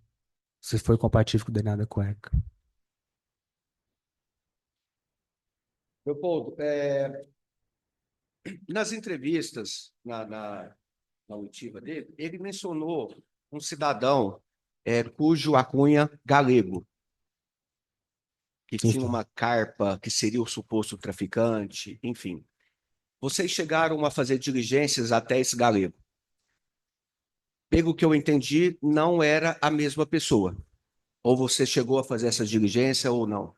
se foi compatível com o DNA da cueca. Leopoldo, nas entrevistas, na oitiva dele, ele mencionou um cidadão cujo alcunha galego, que Sim, tinha senhor. uma carpa, que seria o suposto traficante, enfim. Vocês chegaram a fazer diligências até esse galego. Pelo que eu entendi, não era a mesma pessoa. Ou você chegou a fazer essa diligência ou não.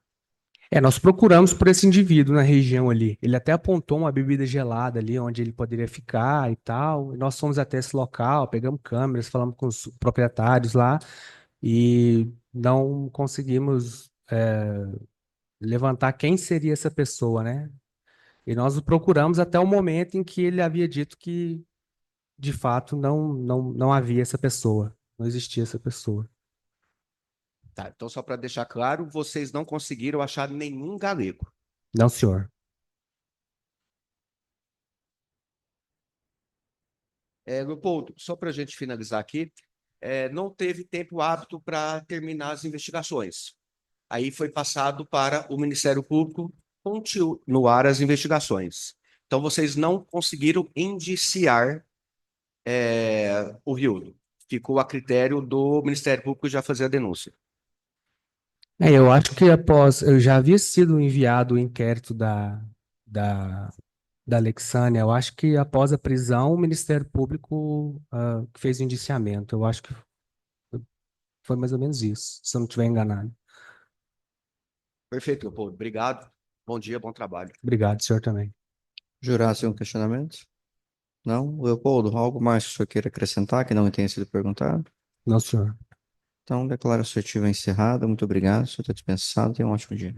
Nós procuramos por esse indivíduo na região ali. Ele até apontou uma bebida gelada ali onde ele poderia ficar e tal. E nós fomos até esse local, pegamos câmeras, falamos com os proprietários lá e não conseguimos levantar quem seria essa pessoa, né? E nós o procuramos até o momento em que ele havia dito que, de fato, não havia essa pessoa, não existia essa pessoa. Tá, então, só para deixar claro, vocês não conseguiram achar nenhum galego. Não, senhor. Leopoldo, só para a gente finalizar aqui, não teve tempo hábito para terminar as investigações. Aí foi passado para o Ministério Público continuar as investigações. Então, vocês não conseguiram indiciar o Rildo. Ficou a critério do Ministério Público já fazer a denúncia. Eu acho que eu já havia sido enviado o inquérito da, da Alexânia, eu acho que após a prisão, o Ministério Público fez o indiciamento. Eu acho que foi mais ou menos isso, se eu não estiver enganado. Perfeito, Leopoldo. Obrigado. Bom dia, bom trabalho. Obrigado, senhor também. Jurasse um questionamento? Não? Leopoldo, algo mais que o senhor queira acrescentar que não tenha sido perguntado? Não, senhor. Então, declaro a assertiva encerrada. Muito obrigado. O senhor está dispensado. Tenha um ótimo dia.